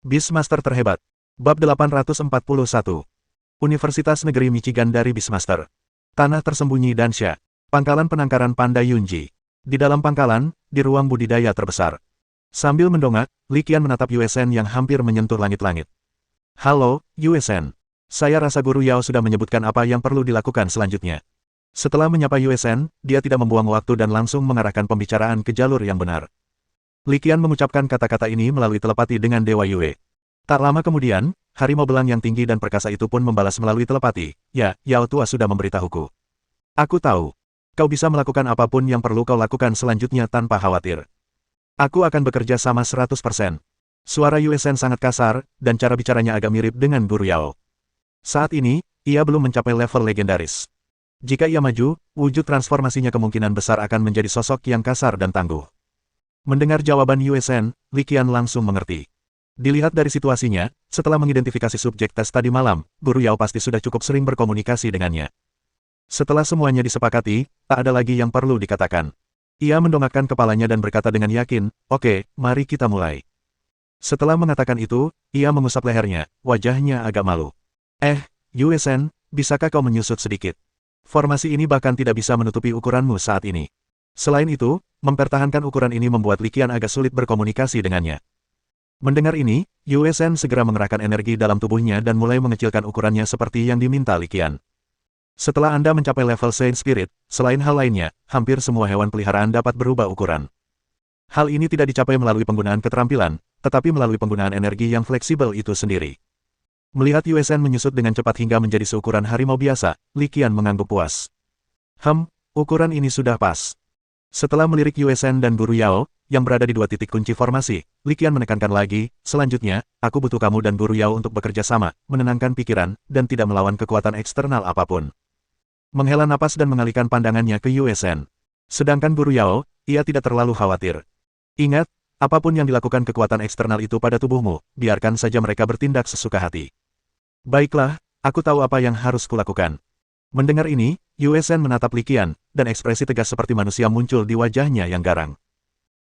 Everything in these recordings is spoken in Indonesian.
Beastmaster terhebat. Bab 841. Universitas Negeri Michigan dari Beastmaster. Tanah tersembunyi Dansha. Pangkalan penangkaran Panda Yunji. Di dalam pangkalan, di ruang budidaya terbesar. Sambil mendongak, Li Qian menatap Yue Shen yang hampir menyentuh langit-langit. Halo, Yue Shen. Saya rasa Guru Yao sudah menyebutkan apa yang perlu dilakukan selanjutnya. Setelah menyapa Yue Shen, dia tidak membuang waktu dan langsung mengarahkan pembicaraan ke jalur yang benar. Li Qian mengucapkan kata-kata ini melalui telepati dengan Dewa Yue. Tak lama kemudian, harimau belang yang tinggi dan perkasa itu pun membalas melalui telepati. Ya, Yao Tua sudah memberitahuku. Aku tahu. Kau bisa melakukan apapun yang perlu kau lakukan selanjutnya tanpa khawatir. Aku akan bekerja sama 100%. Suara Yue Shen sangat kasar, dan cara bicaranya agak mirip dengan Guru Yao. Saat ini, ia belum mencapai level legendaris. Jika ia maju, wujud transformasinya kemungkinan besar akan menjadi sosok yang kasar dan tangguh. Mendengar jawaban Yue Shen, Li Qian langsung mengerti. Dilihat dari situasinya, setelah mengidentifikasi subjek tes tadi malam, Guru Yao pasti sudah cukup sering berkomunikasi dengannya. Setelah semuanya disepakati, tak ada lagi yang perlu dikatakan. Ia mendongakkan kepalanya dan berkata dengan yakin, "Oke, mari kita mulai." Setelah mengatakan itu, ia mengusap lehernya, wajahnya agak malu. Yue Shen, bisakah kau menyusut sedikit? Formasi ini bahkan tidak bisa menutupi ukuranmu saat ini. Selain itu, mempertahankan ukuran ini membuat Li Qian agak sulit berkomunikasi dengannya. Mendengar ini, Yue Shen segera mengerahkan energi dalam tubuhnya dan mulai mengecilkan ukurannya seperti yang diminta Li Qian. Setelah Anda mencapai level Saint Spirit, selain hal lainnya, hampir semua hewan peliharaan dapat berubah ukuran. Hal ini tidak dicapai melalui penggunaan keterampilan, tetapi melalui penggunaan energi yang fleksibel itu sendiri. Melihat Yue Shen menyusut dengan cepat hingga menjadi seukuran harimau biasa, Li Qian mengangguk puas. Ukuran ini sudah pas. Setelah melirik Yue Shen dan Guru Yao, yang berada di dua titik kunci formasi, Li Qian menekankan lagi, selanjutnya, aku butuh kamu dan Guru Yao untuk bekerja sama, menenangkan pikiran, dan tidak melawan kekuatan eksternal apapun. Menghela napas dan mengalihkan pandangannya ke Yue Shen. Sedangkan Guru Yao, ia tidak terlalu khawatir. Ingat, apapun yang dilakukan kekuatan eksternal itu pada tubuhmu, biarkan saja mereka bertindak sesuka hati. Baiklah, aku tahu apa yang harus kulakukan. Mendengar ini, Yue Shen menatap Li Qian, dan ekspresi tegas seperti manusia muncul di wajahnya yang garang.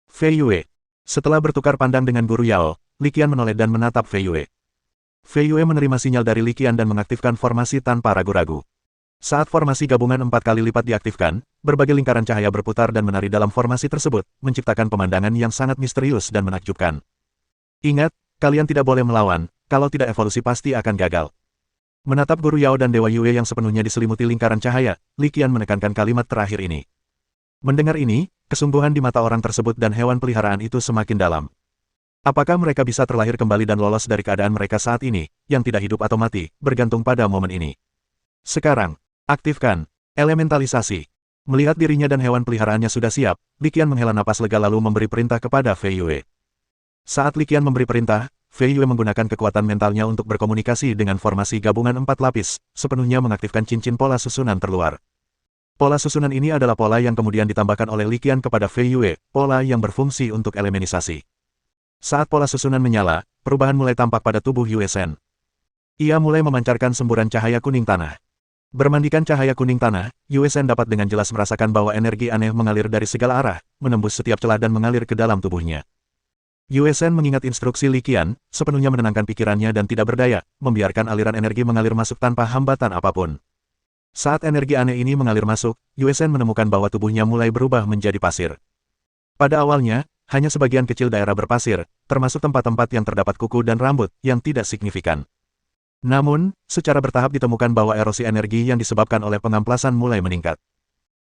Fei Yue. Setelah bertukar pandang dengan Guru Yao, Li Qian menoleh dan menatap Fei Yue. Fei Yue menerima sinyal dari Li Qian dan mengaktifkan formasi tanpa ragu-ragu. Saat formasi gabungan 4 kali lipat diaktifkan, berbagai lingkaran cahaya berputar dan menari dalam formasi tersebut, menciptakan pemandangan yang sangat misterius dan menakjubkan. Ingat, kalian tidak boleh melawan, kalau tidak evolusi pasti akan gagal. Menatap Guru Yao dan Dewa Yue yang sepenuhnya diselimuti lingkaran cahaya, Li Qian menekankan kalimat terakhir ini. Mendengar ini, kesungguhan di mata orang tersebut dan hewan peliharaan itu semakin dalam. Apakah mereka bisa terlahir kembali dan lolos dari keadaan mereka saat ini, yang tidak hidup atau mati, bergantung pada momen ini. Sekarang, aktifkan elementalisasi. Melihat dirinya dan hewan peliharaannya sudah siap, Li Qian menghela napas lega lalu memberi perintah kepada Fei Yue. Saat Li Qian memberi perintah, Fei Yue menggunakan kekuatan mentalnya untuk berkomunikasi dengan formasi gabungan 4 lapis, sepenuhnya mengaktifkan cincin pola susunan terluar. Pola susunan ini adalah pola yang kemudian ditambahkan oleh Li Qian kepada Fei Yue, pola yang berfungsi untuk elemenisasi. Saat pola susunan menyala, perubahan mulai tampak pada tubuh Yue Shen. Ia mulai memancarkan semburan cahaya kuning tanah. Bermandikan cahaya kuning tanah, Yue Shen dapat dengan jelas merasakan bahwa energi aneh mengalir dari segala arah, menembus setiap celah dan mengalir ke dalam tubuhnya. Yue Shen mengingat instruksi Li Qian, sepenuhnya menenangkan pikirannya dan tidak berdaya, membiarkan aliran energi mengalir masuk tanpa hambatan apapun. Saat energi aneh ini mengalir masuk, Yue Shen menemukan bahwa tubuhnya mulai berubah menjadi pasir. Pada awalnya, hanya sebagian kecil daerah berpasir, termasuk tempat-tempat yang terdapat kuku dan rambut, yang tidak signifikan. Namun, secara bertahap ditemukan bahwa erosi energi yang disebabkan oleh pengamplasan mulai meningkat.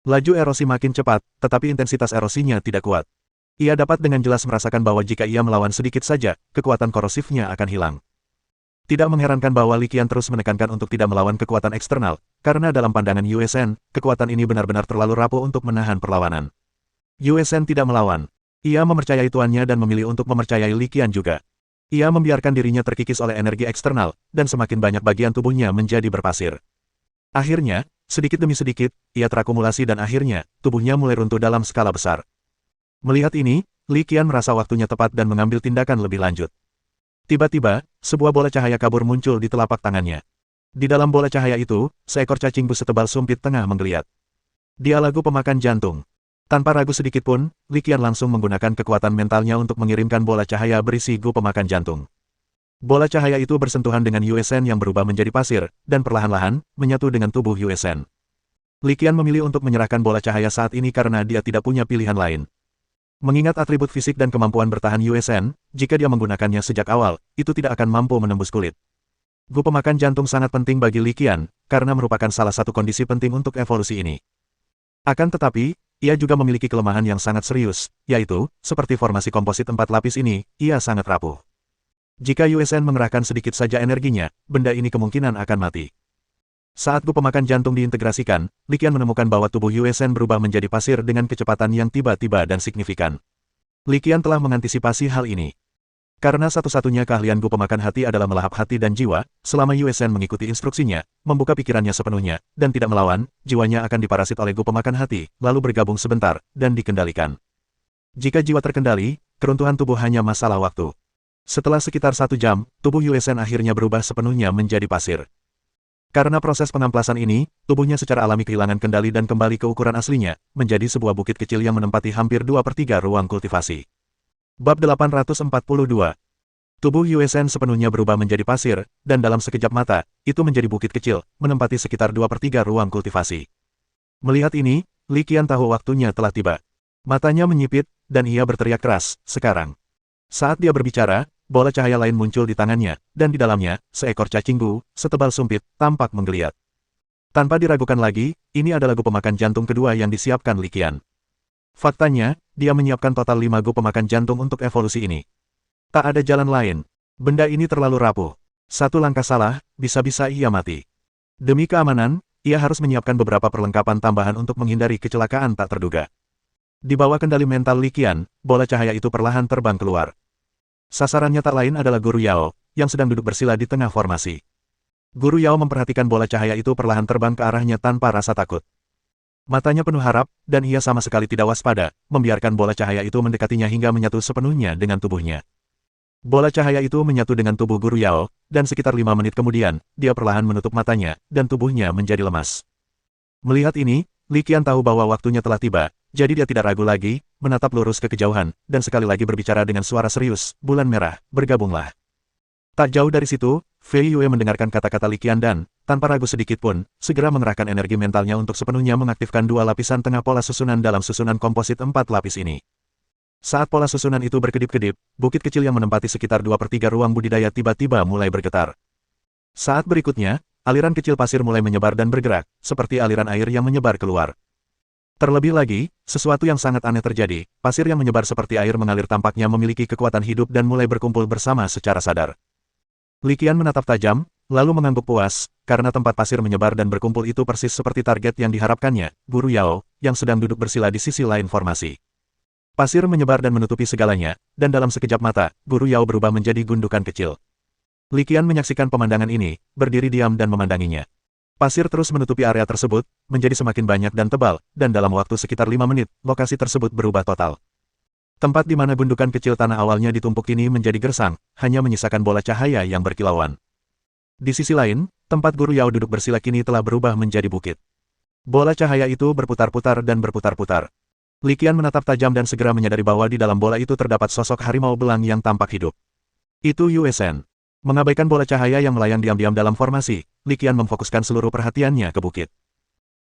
Laju erosi makin cepat, tetapi intensitas erosinya tidak kuat. Ia dapat dengan jelas merasakan bahwa jika ia melawan sedikit saja, kekuatan korosifnya akan hilang. Tidak mengherankan bahwa Li Qian terus menekankan untuk tidak melawan kekuatan eksternal, karena dalam pandangan Yue Shen, kekuatan ini benar-benar terlalu rapuh untuk menahan perlawanan. Yue Shen tidak melawan. Ia mempercayai tuannya dan memilih untuk mempercayai Li Qian juga. Ia membiarkan dirinya terkikis oleh energi eksternal, dan semakin banyak bagian tubuhnya menjadi berpasir. Akhirnya, sedikit demi sedikit, ia terakumulasi dan akhirnya, tubuhnya mulai runtuh dalam skala besar. Melihat ini, Li Qian merasa waktunya tepat dan mengambil tindakan lebih lanjut. Tiba-tiba, sebuah bola cahaya kabur muncul di telapak tangannya. Di dalam bola cahaya itu, seekor cacing bus setebal sumpit tengah menggeliat. Dia lagu pemakan jantung. Tanpa ragu sedikit pun, Li Qian langsung menggunakan kekuatan mentalnya untuk mengirimkan bola cahaya berisi gu pemakan jantung. Bola cahaya itu bersentuhan dengan Yue Shen yang berubah menjadi pasir, dan perlahan-lahan, menyatu dengan tubuh Yue Shen. Li Qian memilih untuk menyerahkan bola cahaya saat ini karena dia tidak punya pilihan lain. Mengingat atribut fisik dan kemampuan bertahan Yue Shen, jika dia menggunakannya sejak awal, itu tidak akan mampu menembus kulit. Gu pemakan jantung sangat penting bagi Li Qian, karena merupakan salah satu kondisi penting untuk evolusi ini. Akan tetapi, ia juga memiliki kelemahan yang sangat serius, yaitu, seperti formasi komposit 4 lapis ini, ia sangat rapuh. Jika Yue Shen mengerahkan sedikit saja energinya, benda ini kemungkinan akan mati. Saat Gu pemakan jantung diintegrasikan, Li Qian menemukan bahwa tubuh Yue Shen berubah menjadi pasir dengan kecepatan yang tiba-tiba dan signifikan. Li Qian telah mengantisipasi hal ini. Karena satu-satunya keahlian Gu pemakan hati adalah melahap hati dan jiwa, selama Yue Shen mengikuti instruksinya, membuka pikirannya sepenuhnya, dan tidak melawan, jiwanya akan diparasit oleh Gu pemakan hati, lalu bergabung sebentar, dan dikendalikan. Jika jiwa terkendali, keruntuhan tubuh hanya masalah waktu. Setelah sekitar 1 jam, tubuh Yue Shen akhirnya berubah sepenuhnya menjadi pasir. Karena proses pengamplasan ini, tubuhnya secara alami kehilangan kendali dan kembali ke ukuran aslinya, menjadi sebuah bukit kecil yang menempati hampir 2/3 ruang kultivasi. Bab 842. Tubuh Yue Shen sepenuhnya berubah menjadi pasir, dan dalam sekejap mata, itu menjadi bukit kecil, menempati sekitar 2/3 ruang kultivasi. Melihat ini, Li Qian tahu waktunya telah tiba. Matanya menyipit, dan ia berteriak keras, sekarang. Saat dia berbicara, bola cahaya lain muncul di tangannya, dan di dalamnya, seekor cacing gu, setebal sumpit, tampak menggeliat. Tanpa diragukan lagi, ini adalah gu pemakan jantung kedua yang disiapkan Li Qian. Faktanya, dia menyiapkan total 5 gu pemakan jantung untuk evolusi ini. Tak ada jalan lain. Benda ini terlalu rapuh. Satu langkah salah, bisa-bisa ia mati. Demi keamanan, ia harus menyiapkan beberapa perlengkapan tambahan untuk menghindari kecelakaan tak terduga. Di bawah kendali mental Li Qian, bola cahaya itu perlahan terbang keluar. Sasarannya tak lain adalah Guru Yao, yang sedang duduk bersila di tengah formasi. Guru Yao memperhatikan bola cahaya itu perlahan terbang ke arahnya tanpa rasa takut. Matanya penuh harap, dan ia sama sekali tidak waspada, membiarkan bola cahaya itu mendekatinya hingga menyatu sepenuhnya dengan tubuhnya. Bola cahaya itu menyatu dengan tubuh Guru Yao, dan sekitar 5 menit kemudian, dia perlahan menutup matanya, dan tubuhnya menjadi lemas. Melihat ini, Li Qian tahu bahwa waktunya telah tiba, jadi dia tidak ragu lagi, menatap lurus ke kejauhan, dan sekali lagi berbicara dengan suara serius, bulan merah, bergabunglah. Tak jauh dari situ, Fei Yue mendengarkan kata-kata Li Qian dan, tanpa ragu sedikit pun, segera mengerahkan energi mentalnya untuk sepenuhnya mengaktifkan 2 lapisan tengah pola susunan dalam susunan komposit 4 lapis ini. Saat pola susunan itu berkedip-kedip, bukit kecil yang menempati sekitar 2/3 ruang budidaya tiba-tiba mulai bergetar. Saat berikutnya, aliran kecil pasir mulai menyebar dan bergerak, seperti aliran air yang menyebar keluar. Terlebih lagi, sesuatu yang sangat aneh terjadi, pasir yang menyebar seperti air mengalir tampaknya memiliki kekuatan hidup dan mulai berkumpul bersama secara sadar. Li Qian menatap tajam, lalu mengangguk puas, karena tempat pasir menyebar dan berkumpul itu persis seperti target yang diharapkannya, Guru Yao, yang sedang duduk bersila di sisi lain formasi. Pasir menyebar dan menutupi segalanya, dan dalam sekejap mata, Guru Yao berubah menjadi gundukan kecil. Li Qian menyaksikan pemandangan ini, berdiri diam dan memandanginya. Pasir terus menutupi area tersebut, menjadi semakin banyak dan tebal, dan dalam waktu sekitar 5 menit, lokasi tersebut berubah total. Tempat di mana gundukan kecil tanah awalnya ditumpuk ini menjadi gersang, hanya menyisakan bola cahaya yang berkilauan. Di sisi lain, tempat Guru Yao duduk bersila kini telah berubah menjadi bukit. Bola cahaya itu berputar-putar dan berputar-putar. Li Qian menatap tajam dan segera menyadari bahwa di dalam bola itu terdapat sosok harimau belang yang tampak hidup. Itu Yue Shen. Mengabaikan bola cahaya yang melayang diam-diam dalam formasi, Li Qian memfokuskan seluruh perhatiannya ke bukit.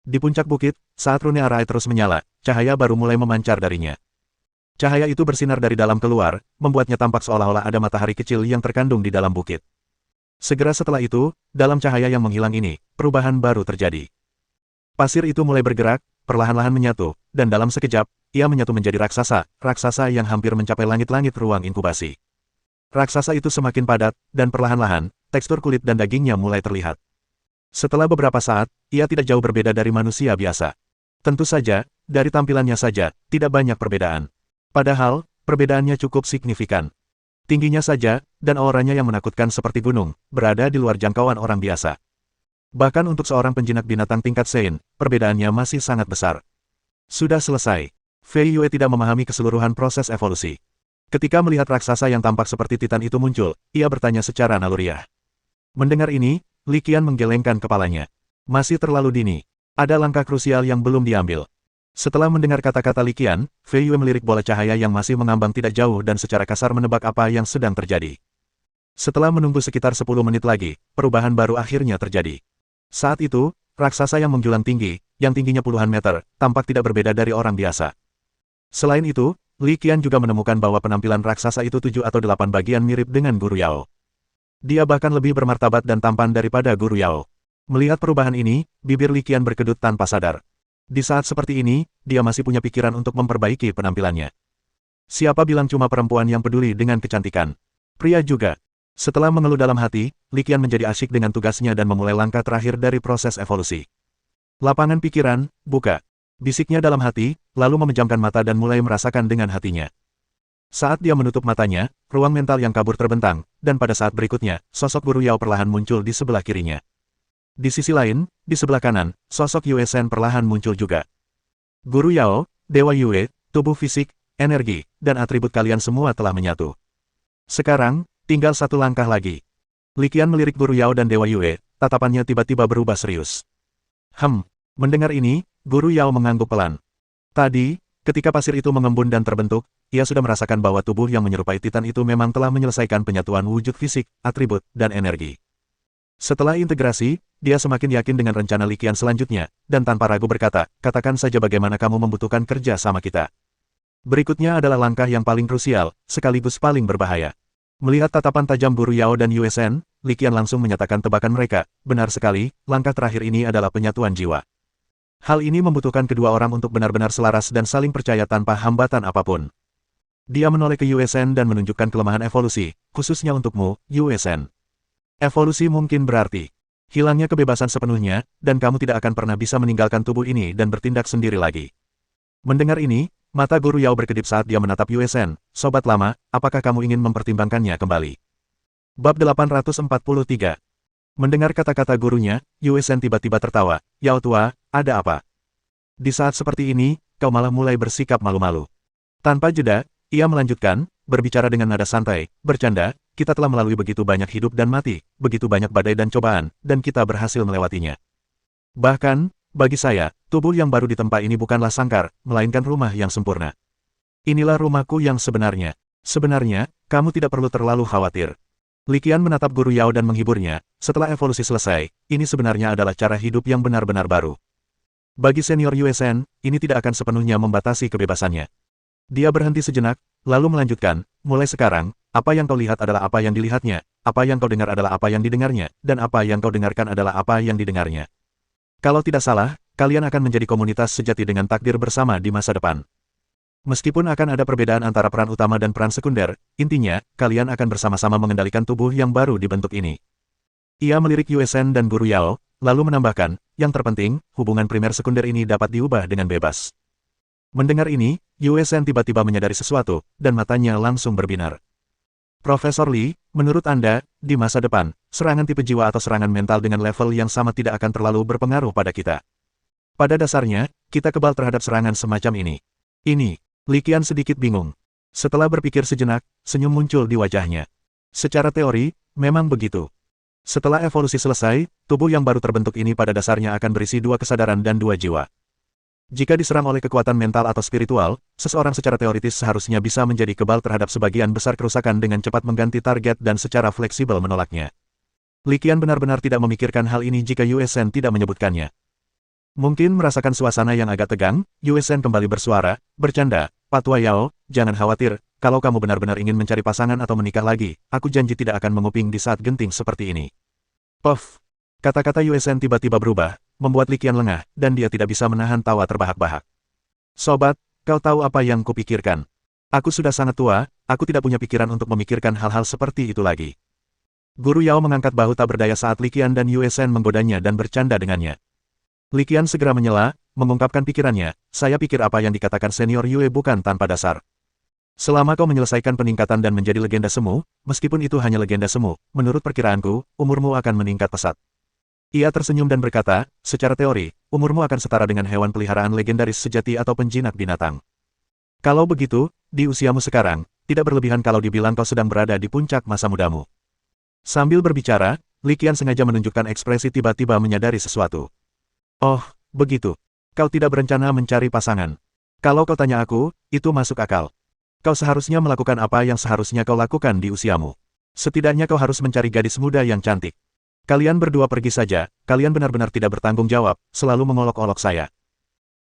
Di puncak bukit, saat rune arai terus menyala, cahaya baru mulai memancar darinya. Cahaya itu bersinar dari dalam keluar, membuatnya tampak seolah-olah ada matahari kecil yang terkandung di dalam bukit. Segera setelah itu, dalam cahaya yang menghilang ini, perubahan baru terjadi. Pasir itu mulai bergerak, perlahan-lahan menyatu, dan dalam sekejap, ia menyatu menjadi raksasa yang hampir mencapai langit-langit ruang inkubasi. Raksasa itu semakin padat, dan perlahan-lahan, tekstur kulit dan dagingnya mulai terlihat. Setelah beberapa saat, ia tidak jauh berbeda dari manusia biasa. Tentu saja, dari tampilannya saja, tidak banyak perbedaan. Padahal, perbedaannya cukup signifikan. Tingginya saja, dan auranya yang menakutkan seperti gunung, berada di luar jangkauan orang biasa. Bahkan untuk seorang penjinak binatang tingkat Sein, perbedaannya masih sangat besar. Sudah selesai. Fei Yue tidak memahami keseluruhan proses evolusi. Ketika melihat raksasa yang tampak seperti Titan itu muncul, ia bertanya secara naluriah. Mendengar ini, Li Qian menggelengkan kepalanya. Masih terlalu dini. Ada langkah krusial yang belum diambil. Setelah mendengar kata-kata Li Qian, Fei Yue melirik bola cahaya yang masih mengambang tidak jauh dan secara kasar menebak apa yang sedang terjadi. Setelah menunggu sekitar 10 menit lagi, perubahan baru akhirnya terjadi. Saat itu, raksasa yang menjulang tinggi, yang tingginya puluhan meter, tampak tidak berbeda dari orang biasa. Selain itu, Li Qian juga menemukan bahwa penampilan raksasa itu 7 atau 8 bagian mirip dengan Guru Yao. Dia bahkan lebih bermartabat dan tampan daripada Guru Yao. Melihat perubahan ini, bibir Li Qian berkedut tanpa sadar. Di saat seperti ini, dia masih punya pikiran untuk memperbaiki penampilannya. Siapa bilang cuma perempuan yang peduli dengan kecantikan? Pria juga. Setelah mengeluh dalam hati, Li Qian menjadi asyik dengan tugasnya dan memulai langkah terakhir dari proses evolusi. Lapangan pikiran, buka. Bisiknya dalam hati, lalu memejamkan mata dan mulai merasakan dengan hatinya. Saat dia menutup matanya, ruang mental yang kabur terbentang, dan pada saat berikutnya, sosok Guru Yao perlahan muncul di sebelah kirinya. Di sisi lain, di sebelah kanan, sosok Yue Shen perlahan muncul juga. Guru Yao, Dewa Yue, tubuh fisik, energi, dan atribut kalian semua telah menyatu. Sekarang, tinggal satu langkah lagi. Li Qian melirik Guru Yao dan Dewa Yue, tatapannya tiba-tiba berubah serius. Mendengar ini, Guru Yao mengangguk pelan. Tadi, ketika pasir itu mengembun dan terbentuk, ia sudah merasakan bahwa tubuh yang menyerupai Titan itu memang telah menyelesaikan penyatuan wujud fisik, atribut, dan energi. Setelah integrasi, dia semakin yakin dengan rencana Li Qian selanjutnya, dan tanpa ragu berkata, katakan saja bagaimana kamu membutuhkan kerja sama kita. Berikutnya adalah langkah yang paling krusial, sekaligus paling berbahaya. Melihat tatapan tajam Guru Yao dan Yue Shen, Li Qian langsung menyatakan tebakan mereka, benar sekali, langkah terakhir ini adalah penyatuan jiwa. Hal ini membutuhkan kedua orang untuk benar-benar selaras dan saling percaya tanpa hambatan apapun. Dia menoleh ke Yue Shen dan menunjukkan kelemahan evolusi, khususnya untukmu, Yue Shen. Evolusi mungkin berarti hilangnya kebebasan sepenuhnya, dan kamu tidak akan pernah bisa meninggalkan tubuh ini dan bertindak sendiri lagi. Mendengar ini, mata Guru Yao berkedip saat dia menatap Yue Shen. Sobat lama, apakah kamu ingin mempertimbangkannya kembali? Bab 843. Mendengar kata-kata gurunya, Yue Shen tiba-tiba tertawa. Yao tua, ada apa? Di saat seperti ini, kau malah mulai bersikap malu-malu. Tanpa jeda, ia melanjutkan, berbicara dengan nada santai, bercanda, kita telah melalui begitu banyak hidup dan mati, begitu banyak badai dan cobaan, dan kita berhasil melewatinya. Bahkan, bagi saya, tubuh yang baru ditempa ini bukanlah sangkar, melainkan rumah yang sempurna. Inilah rumahku yang sebenarnya. Sebenarnya, kamu tidak perlu terlalu khawatir. Li Qian menatap Guru Yao dan menghiburnya, setelah evolusi selesai, ini sebenarnya adalah cara hidup yang benar-benar baru. Bagi senior Yue Shen, ini tidak akan sepenuhnya membatasi kebebasannya. Dia berhenti sejenak, lalu melanjutkan, mulai sekarang, apa yang kau lihat adalah apa yang dilihatnya, apa yang kau dengar adalah apa yang didengarnya, dan apa yang kau dengarkan adalah apa yang didengarnya. Kalau tidak salah, kalian akan menjadi komunitas sejati dengan takdir bersama di masa depan. Meskipun akan ada perbedaan antara peran utama dan peran sekunder, intinya, kalian akan bersama-sama mengendalikan tubuh yang baru dibentuk ini. Ia melirik Yue Shen dan Guru Yao, lalu menambahkan, yang terpenting, hubungan primer sekunder ini dapat diubah dengan bebas. Mendengar ini, Yue Shen tiba-tiba menyadari sesuatu, dan matanya langsung berbinar. Profesor Li, menurut Anda, di masa depan, serangan tipe jiwa atau serangan mental dengan level yang sama tidak akan terlalu berpengaruh pada kita. Pada dasarnya, kita kebal terhadap serangan semacam ini. Li Qian sedikit bingung. Setelah berpikir sejenak, senyum muncul di wajahnya. Secara teori, memang begitu. Setelah evolusi selesai, tubuh yang baru terbentuk ini pada dasarnya akan berisi 2 kesadaran dan 2 jiwa. Jika diserang oleh kekuatan mental atau spiritual, seseorang secara teoritis seharusnya bisa menjadi kebal terhadap sebagian besar kerusakan dengan cepat mengganti target dan secara fleksibel menolaknya. Li Qian benar-benar tidak memikirkan hal ini jika Yue Shen tidak menyebutkannya. Mungkin merasakan suasana yang agak tegang, Yue Shen kembali bersuara, bercanda, Pak Tua Yao, jangan khawatir, kalau kamu benar-benar ingin mencari pasangan atau menikah lagi, aku janji tidak akan menguping di saat genting seperti ini. Puff! Kata-kata Yue Shen tiba-tiba berubah, membuat Li Qian lengah, dan dia tidak bisa menahan tawa terbahak-bahak. Sobat, kau tahu apa yang kupikirkan? Aku sudah sangat tua, aku tidak punya pikiran untuk memikirkan hal-hal seperti itu lagi. Guru Yao mengangkat bahu tak berdaya saat Li Qian dan Yue Shen menggodanya dan bercanda dengannya. Li Qian segera menyela, mengungkapkan pikirannya, saya pikir apa yang dikatakan senior Yue bukan tanpa dasar. Selama kau menyelesaikan peningkatan dan menjadi legenda semu, meskipun itu hanya legenda semu, menurut perkiraanku, umurmu akan meningkat pesat. Ia tersenyum dan berkata, secara teori, umurmu akan setara dengan hewan peliharaan legendaris sejati atau penjinak binatang. Kalau begitu, di usiamu sekarang, tidak berlebihan kalau dibilang kau sedang berada di puncak masa mudamu. Sambil berbicara, Li Qian sengaja menunjukkan ekspresi tiba-tiba menyadari sesuatu. Oh, begitu. Kau tidak berencana mencari pasangan. Kalau kau tanya aku, itu masuk akal. Kau seharusnya melakukan apa yang seharusnya kau lakukan di usiamu. Setidaknya kau harus mencari gadis muda yang cantik. Kalian berdua pergi saja, kalian benar-benar tidak bertanggung jawab, selalu mengolok-olok saya.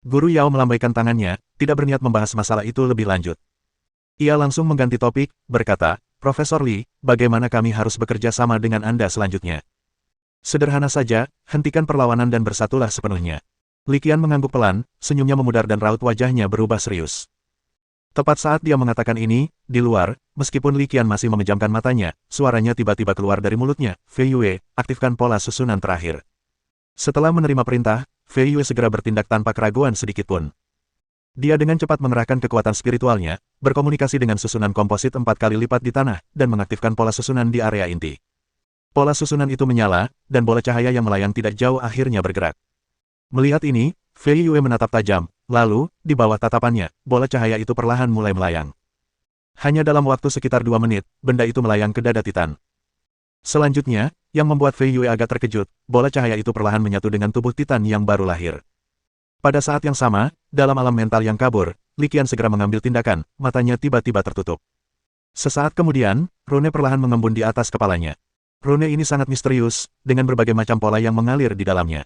Guru Yao melambaikan tangannya, tidak berniat membahas masalah itu lebih lanjut. Ia langsung mengganti topik, berkata, Profesor Li, bagaimana kami harus bekerja sama dengan Anda selanjutnya? Sederhana saja, hentikan perlawanan dan bersatulah sepenuhnya. Li Qian mengangguk pelan, senyumnya memudar dan raut wajahnya berubah serius. Tepat saat dia mengatakan ini, di luar, meskipun Li Qian masih memejamkan matanya, suaranya tiba-tiba keluar dari mulutnya, Fei Yue, aktifkan pola susunan terakhir. Setelah menerima perintah, Fei Yue segera bertindak tanpa keraguan sedikitpun. Dia dengan cepat mengerahkan kekuatan spiritualnya, berkomunikasi dengan susunan komposit 4 kali lipat di tanah, dan mengaktifkan pola susunan di area inti. Pola susunan itu menyala, dan bola cahaya yang melayang tidak jauh akhirnya bergerak. Melihat ini, Fei Yue menatap tajam, lalu, di bawah tatapannya, bola cahaya itu perlahan mulai melayang. Hanya dalam waktu sekitar 2 menit, benda itu melayang ke dada Titan. Selanjutnya, yang membuat Fei Yue agak terkejut, bola cahaya itu perlahan menyatu dengan tubuh Titan yang baru lahir. Pada saat yang sama, dalam alam mental yang kabur, Li Qian segera mengambil tindakan, matanya tiba-tiba tertutup. Sesaat kemudian, rune perlahan mengembun di atas kepalanya. Rune ini sangat misterius, dengan berbagai macam pola yang mengalir di dalamnya.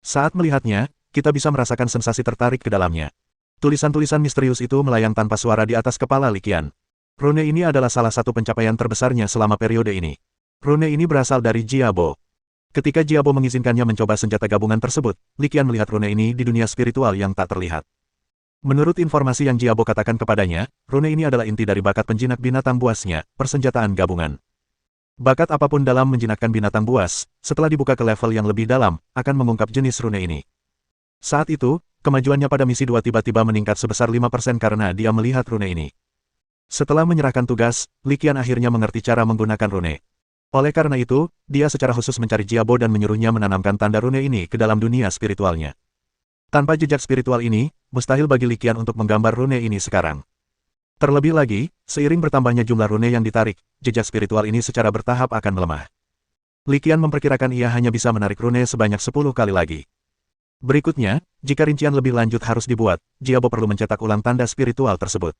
Saat melihatnya, kita bisa merasakan sensasi tertarik ke dalamnya. Tulisan-tulisan misterius itu melayang tanpa suara di atas kepala Li Qian. Rune ini adalah salah satu pencapaian terbesarnya selama periode ini. Rune ini berasal dari Jiabo. Ketika Jiabo mengizinkannya mencoba senjata gabungan tersebut, Li Qian melihat rune ini di dunia spiritual yang tak terlihat. Menurut informasi yang Jiabo katakan kepadanya, rune ini adalah inti dari bakat penjinak binatang buasnya, persenjataan gabungan. Bakat apapun dalam menjinakkan binatang buas, setelah dibuka ke level yang lebih dalam, akan mengungkap jenis rune ini. Saat itu, kemajuannya pada misi 2 tiba-tiba meningkat sebesar 5% karena dia melihat rune ini. Setelah menyerahkan tugas, Li Qian akhirnya mengerti cara menggunakan rune. Oleh karena itu, dia secara khusus mencari Jiabo dan menyuruhnya menanamkan tanda rune ini ke dalam dunia spiritualnya. Tanpa jejak spiritual ini, mustahil bagi Li Qian untuk menggambar rune ini sekarang. Terlebih lagi, seiring bertambahnya jumlah rune yang ditarik, jejak spiritual ini secara bertahap akan melemah. Li Qian memperkirakan ia hanya bisa menarik rune sebanyak 10 kali lagi. Berikutnya, jika rincian lebih lanjut harus dibuat, Jiabo perlu mencetak ulang tanda spiritual tersebut.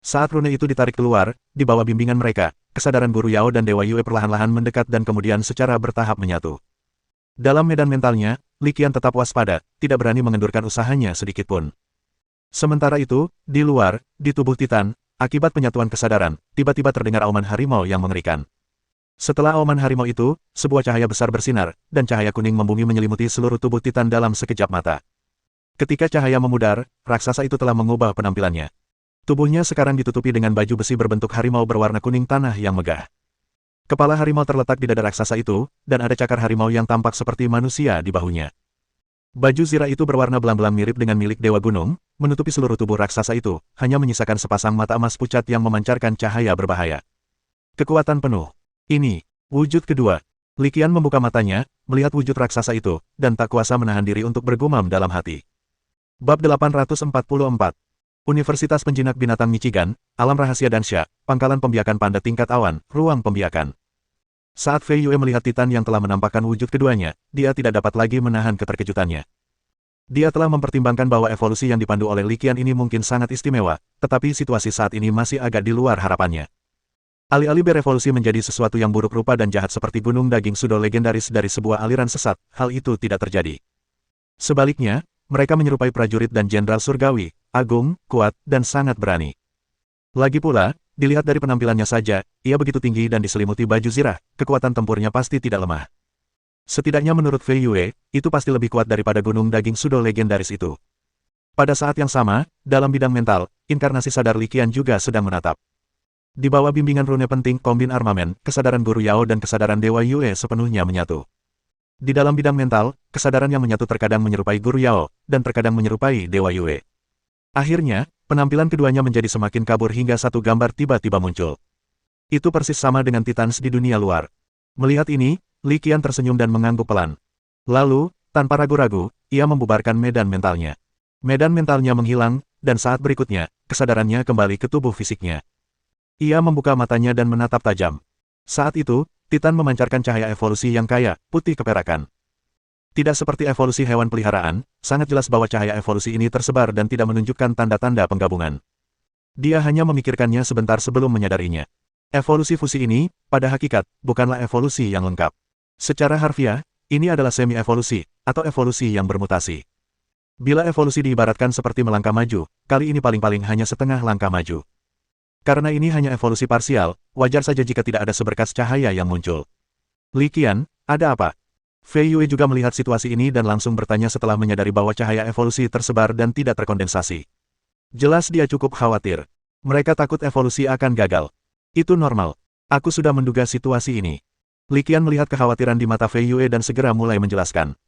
Saat rune itu ditarik keluar, di bawah bimbingan mereka, kesadaran Guru Yao dan Dewa Yue perlahan-lahan mendekat dan kemudian secara bertahap menyatu. Dalam medan mentalnya, Li Qian tetap waspada, tidak berani mengendurkan usahanya sedikitpun. Sementara itu, di luar, di tubuh Titan, akibat penyatuan kesadaran, tiba-tiba terdengar auman harimau yang mengerikan. Setelah auman harimau itu, sebuah cahaya besar bersinar, dan cahaya kuning membumi menyelimuti seluruh tubuh Titan dalam sekejap mata. Ketika cahaya memudar, raksasa itu telah mengubah penampilannya. Tubuhnya sekarang ditutupi dengan baju besi berbentuk harimau berwarna kuning tanah yang megah. Kepala harimau terletak di dada raksasa itu, dan ada cakar harimau yang tampak seperti manusia di bahunya. Baju zirah itu berwarna belang-belang mirip dengan milik Dewa Gunung, menutupi seluruh tubuh raksasa itu, hanya menyisakan sepasang mata emas pucat yang memancarkan cahaya berbahaya. Kekuatan penuh. Ini, wujud kedua. Li Qian membuka matanya, melihat wujud raksasa itu, dan tak kuasa menahan diri untuk bergumam dalam hati. Bab 844. Universitas Penjinak Binatang Michigan, Alam Rahasia Dansha, Pangkalan Pembiakan Panda Tingkat Awan, Ruang Pembiakan. Saat Fei Yue melihat Titan yang telah menampakkan wujud keduanya, dia tidak dapat lagi menahan keterkejutannya. Dia telah mempertimbangkan bahwa evolusi yang dipandu oleh Li Qian ini mungkin sangat istimewa, tetapi situasi saat ini masih agak di luar harapannya. Alih-alih berevolusi menjadi sesuatu yang buruk rupa dan jahat seperti gunung daging sudo legendaris dari sebuah aliran sesat, hal itu tidak terjadi. Sebaliknya, mereka menyerupai prajurit dan jenderal surgawi, agung, kuat, dan sangat berani. Lagi pula, dilihat dari penampilannya saja, ia begitu tinggi dan diselimuti baju zirah, kekuatan tempurnya pasti tidak lemah. Setidaknya menurut Fei Yue, itu pasti lebih kuat daripada gunung daging sudo legendaris itu. Pada saat yang sama, dalam bidang mental, inkarnasi sadar Li Qian juga sedang menatap. Di bawah bimbingan rune penting kombin armamen, kesadaran Guru Yao dan kesadaran Dewa Yue sepenuhnya menyatu. Di dalam bidang mental, kesadaran yang menyatu terkadang menyerupai Guru Yao, dan terkadang menyerupai Dewa Yue. Akhirnya, penampilan keduanya menjadi semakin kabur hingga satu gambar tiba-tiba muncul. Itu persis sama dengan Titans di dunia luar. Melihat ini, Li Qian tersenyum dan mengangguk pelan. Lalu, tanpa ragu-ragu, ia membubarkan medan mentalnya. Medan mentalnya menghilang, dan saat berikutnya, kesadarannya kembali ke tubuh fisiknya. Ia membuka matanya dan menatap tajam. Saat itu, Titan memancarkan cahaya evolusi yang kaya, putih keperakan. Tidak seperti evolusi hewan peliharaan, sangat jelas bahwa cahaya evolusi ini tersebar dan tidak menunjukkan tanda-tanda penggabungan. Dia hanya memikirkannya sebentar sebelum menyadarinya. Evolusi fusi ini, pada hakikat, bukanlah evolusi yang lengkap. Secara harfiah, ini adalah semi-evolusi, atau evolusi yang bermutasi. Bila evolusi diibaratkan seperti melangkah maju, kali ini paling-paling hanya setengah langkah maju. Karena ini hanya evolusi parsial, wajar saja jika tidak ada seberkas cahaya yang muncul. Li Qian, ada apa? Fei Yue juga melihat situasi ini dan langsung bertanya setelah menyadari bahwa cahaya evolusi tersebar dan tidak terkondensasi. Jelas dia cukup khawatir. Mereka takut evolusi akan gagal. Itu normal. Aku sudah menduga situasi ini. Li Qian melihat kekhawatiran di mata Fei Yue dan segera mulai menjelaskan.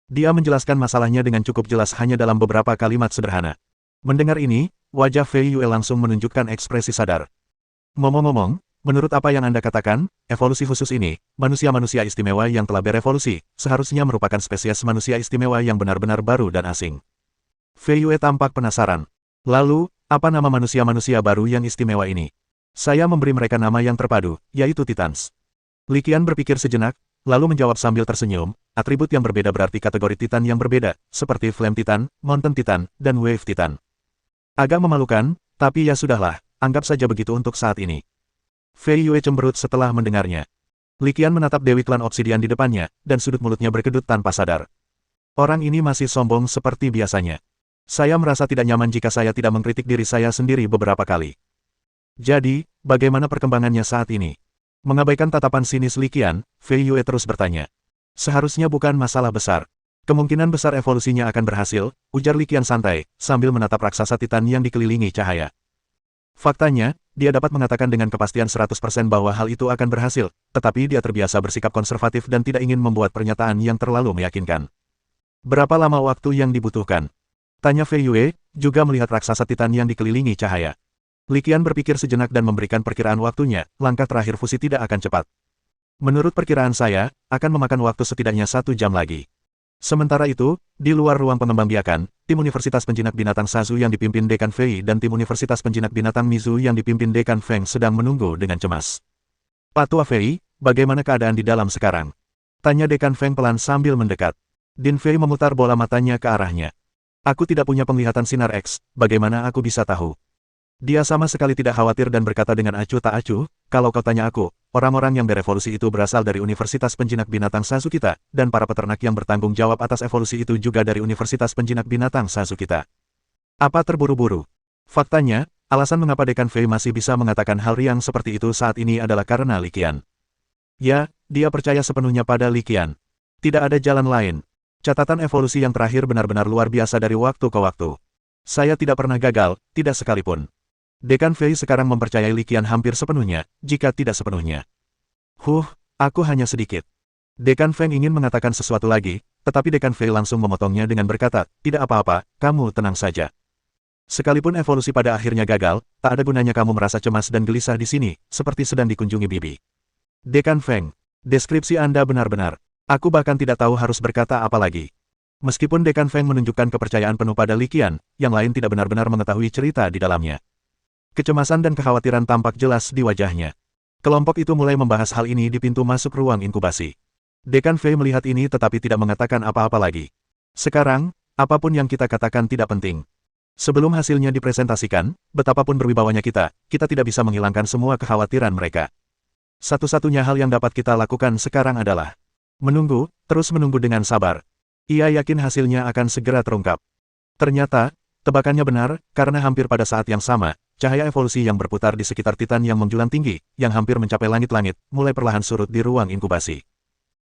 Dia menjelaskan masalahnya dengan cukup jelas hanya dalam beberapa kalimat sederhana. Mendengar ini, wajah Fei Yue langsung menunjukkan ekspresi sadar. Ngomong-ngomong, menurut apa yang Anda katakan, evolusi khusus ini, manusia-manusia istimewa yang telah berevolusi, seharusnya merupakan spesies manusia istimewa yang benar-benar baru dan asing. Fei Yue tampak penasaran. Lalu, apa nama manusia-manusia baru yang istimewa ini? Saya memberi mereka nama yang terpadu, yaitu Titans. Li Qian berpikir sejenak, lalu menjawab sambil tersenyum, atribut yang berbeda berarti kategori Titan yang berbeda, seperti Flame Titan, Mountain Titan, dan Wave Titan. Agak memalukan, tapi ya sudahlah, anggap saja begitu untuk saat ini. Fei Yue cemberut setelah mendengarnya. Li Qian menatap Dewi Klan Obsidian di depannya, dan sudut mulutnya berkedut tanpa sadar. Orang ini masih sombong seperti biasanya. Saya merasa tidak nyaman jika saya tidak mengkritik diri saya sendiri beberapa kali. Jadi, bagaimana perkembangannya saat ini? Mengabaikan tatapan sinis Li Qian, Fei Yue terus bertanya. Seharusnya bukan masalah besar. Kemungkinan besar evolusinya akan berhasil, ujar Li Qian santai, sambil menatap raksasa Titan yang dikelilingi cahaya. Faktanya, dia dapat mengatakan dengan kepastian 100% bahwa hal itu akan berhasil, tetapi dia terbiasa bersikap konservatif dan tidak ingin membuat pernyataan yang terlalu meyakinkan. Berapa lama waktu yang dibutuhkan? Tanya Fei Yue, juga melihat raksasa Titan yang dikelilingi cahaya. Li Qian berpikir sejenak dan memberikan perkiraan waktunya, langkah terakhir fusi tidak akan cepat. Menurut perkiraan saya, akan memakan waktu setidaknya 1 jam lagi. Sementara itu, di luar ruang pengembang biakan, tim Universitas Penjinak Binatang Sazu yang dipimpin Dekan Fei dan tim Universitas Penjinak Binatang Mizu yang dipimpin Dekan Feng sedang menunggu dengan cemas. Patua Fei, bagaimana keadaan di dalam sekarang? Tanya Dekan Feng pelan sambil mendekat. Din Fei memutar bola matanya ke arahnya. Aku tidak punya penglihatan sinar X, bagaimana aku bisa tahu? Dia sama sekali tidak khawatir dan berkata dengan acuh tak acuh, kalau kau tanya aku, orang-orang yang berevolusi itu berasal dari Universitas Penjinak Binatang Sazu kita, dan para peternak yang bertanggung jawab atas evolusi itu juga dari Universitas Penjinak Binatang Sazu kita. Apa terburu-buru? Faktanya, alasan mengapa Dekan Fei masih bisa mengatakan hal riang seperti itu saat ini adalah karena Li Qian. Ya, dia percaya sepenuhnya pada Li Qian. Tidak ada jalan lain. Catatan evolusi yang terakhir benar-benar luar biasa dari waktu ke waktu. Saya tidak pernah gagal, tidak sekalipun. Dekan Fei sekarang mempercayai Li Qian hampir sepenuhnya, jika tidak sepenuhnya. Aku hanya sedikit. Dekan Feng ingin mengatakan sesuatu lagi, tetapi Dekan Fei langsung memotongnya dengan berkata, tidak apa-apa, kamu tenang saja. Sekalipun evolusi pada akhirnya gagal, tak ada gunanya kamu merasa cemas dan gelisah di sini, seperti sedang dikunjungi bibi. Dekan Feng, deskripsi Anda benar-benar. Aku bahkan tidak tahu harus berkata apa lagi. Meskipun Dekan Feng menunjukkan kepercayaan penuh pada Li Qian, yang lain tidak benar-benar mengetahui cerita di dalamnya. Kecemasan dan kekhawatiran tampak jelas di wajahnya. Kelompok itu mulai membahas hal ini di pintu masuk ruang inkubasi. Dekan Fei melihat ini tetapi tidak mengatakan apa-apa lagi. Sekarang, apapun yang kita katakan tidak penting. Sebelum hasilnya dipresentasikan, betapapun berwibawanya kita tidak bisa menghilangkan semua kekhawatiran mereka. Satu-satunya hal yang dapat kita lakukan sekarang adalah menunggu, terus menunggu dengan sabar. Ia yakin hasilnya akan segera terungkap. Ternyata, tebakannya benar, karena hampir pada saat yang sama, cahaya evolusi yang berputar di sekitar Titan yang menjulang tinggi, yang hampir mencapai langit-langit, mulai perlahan surut di ruang inkubasi.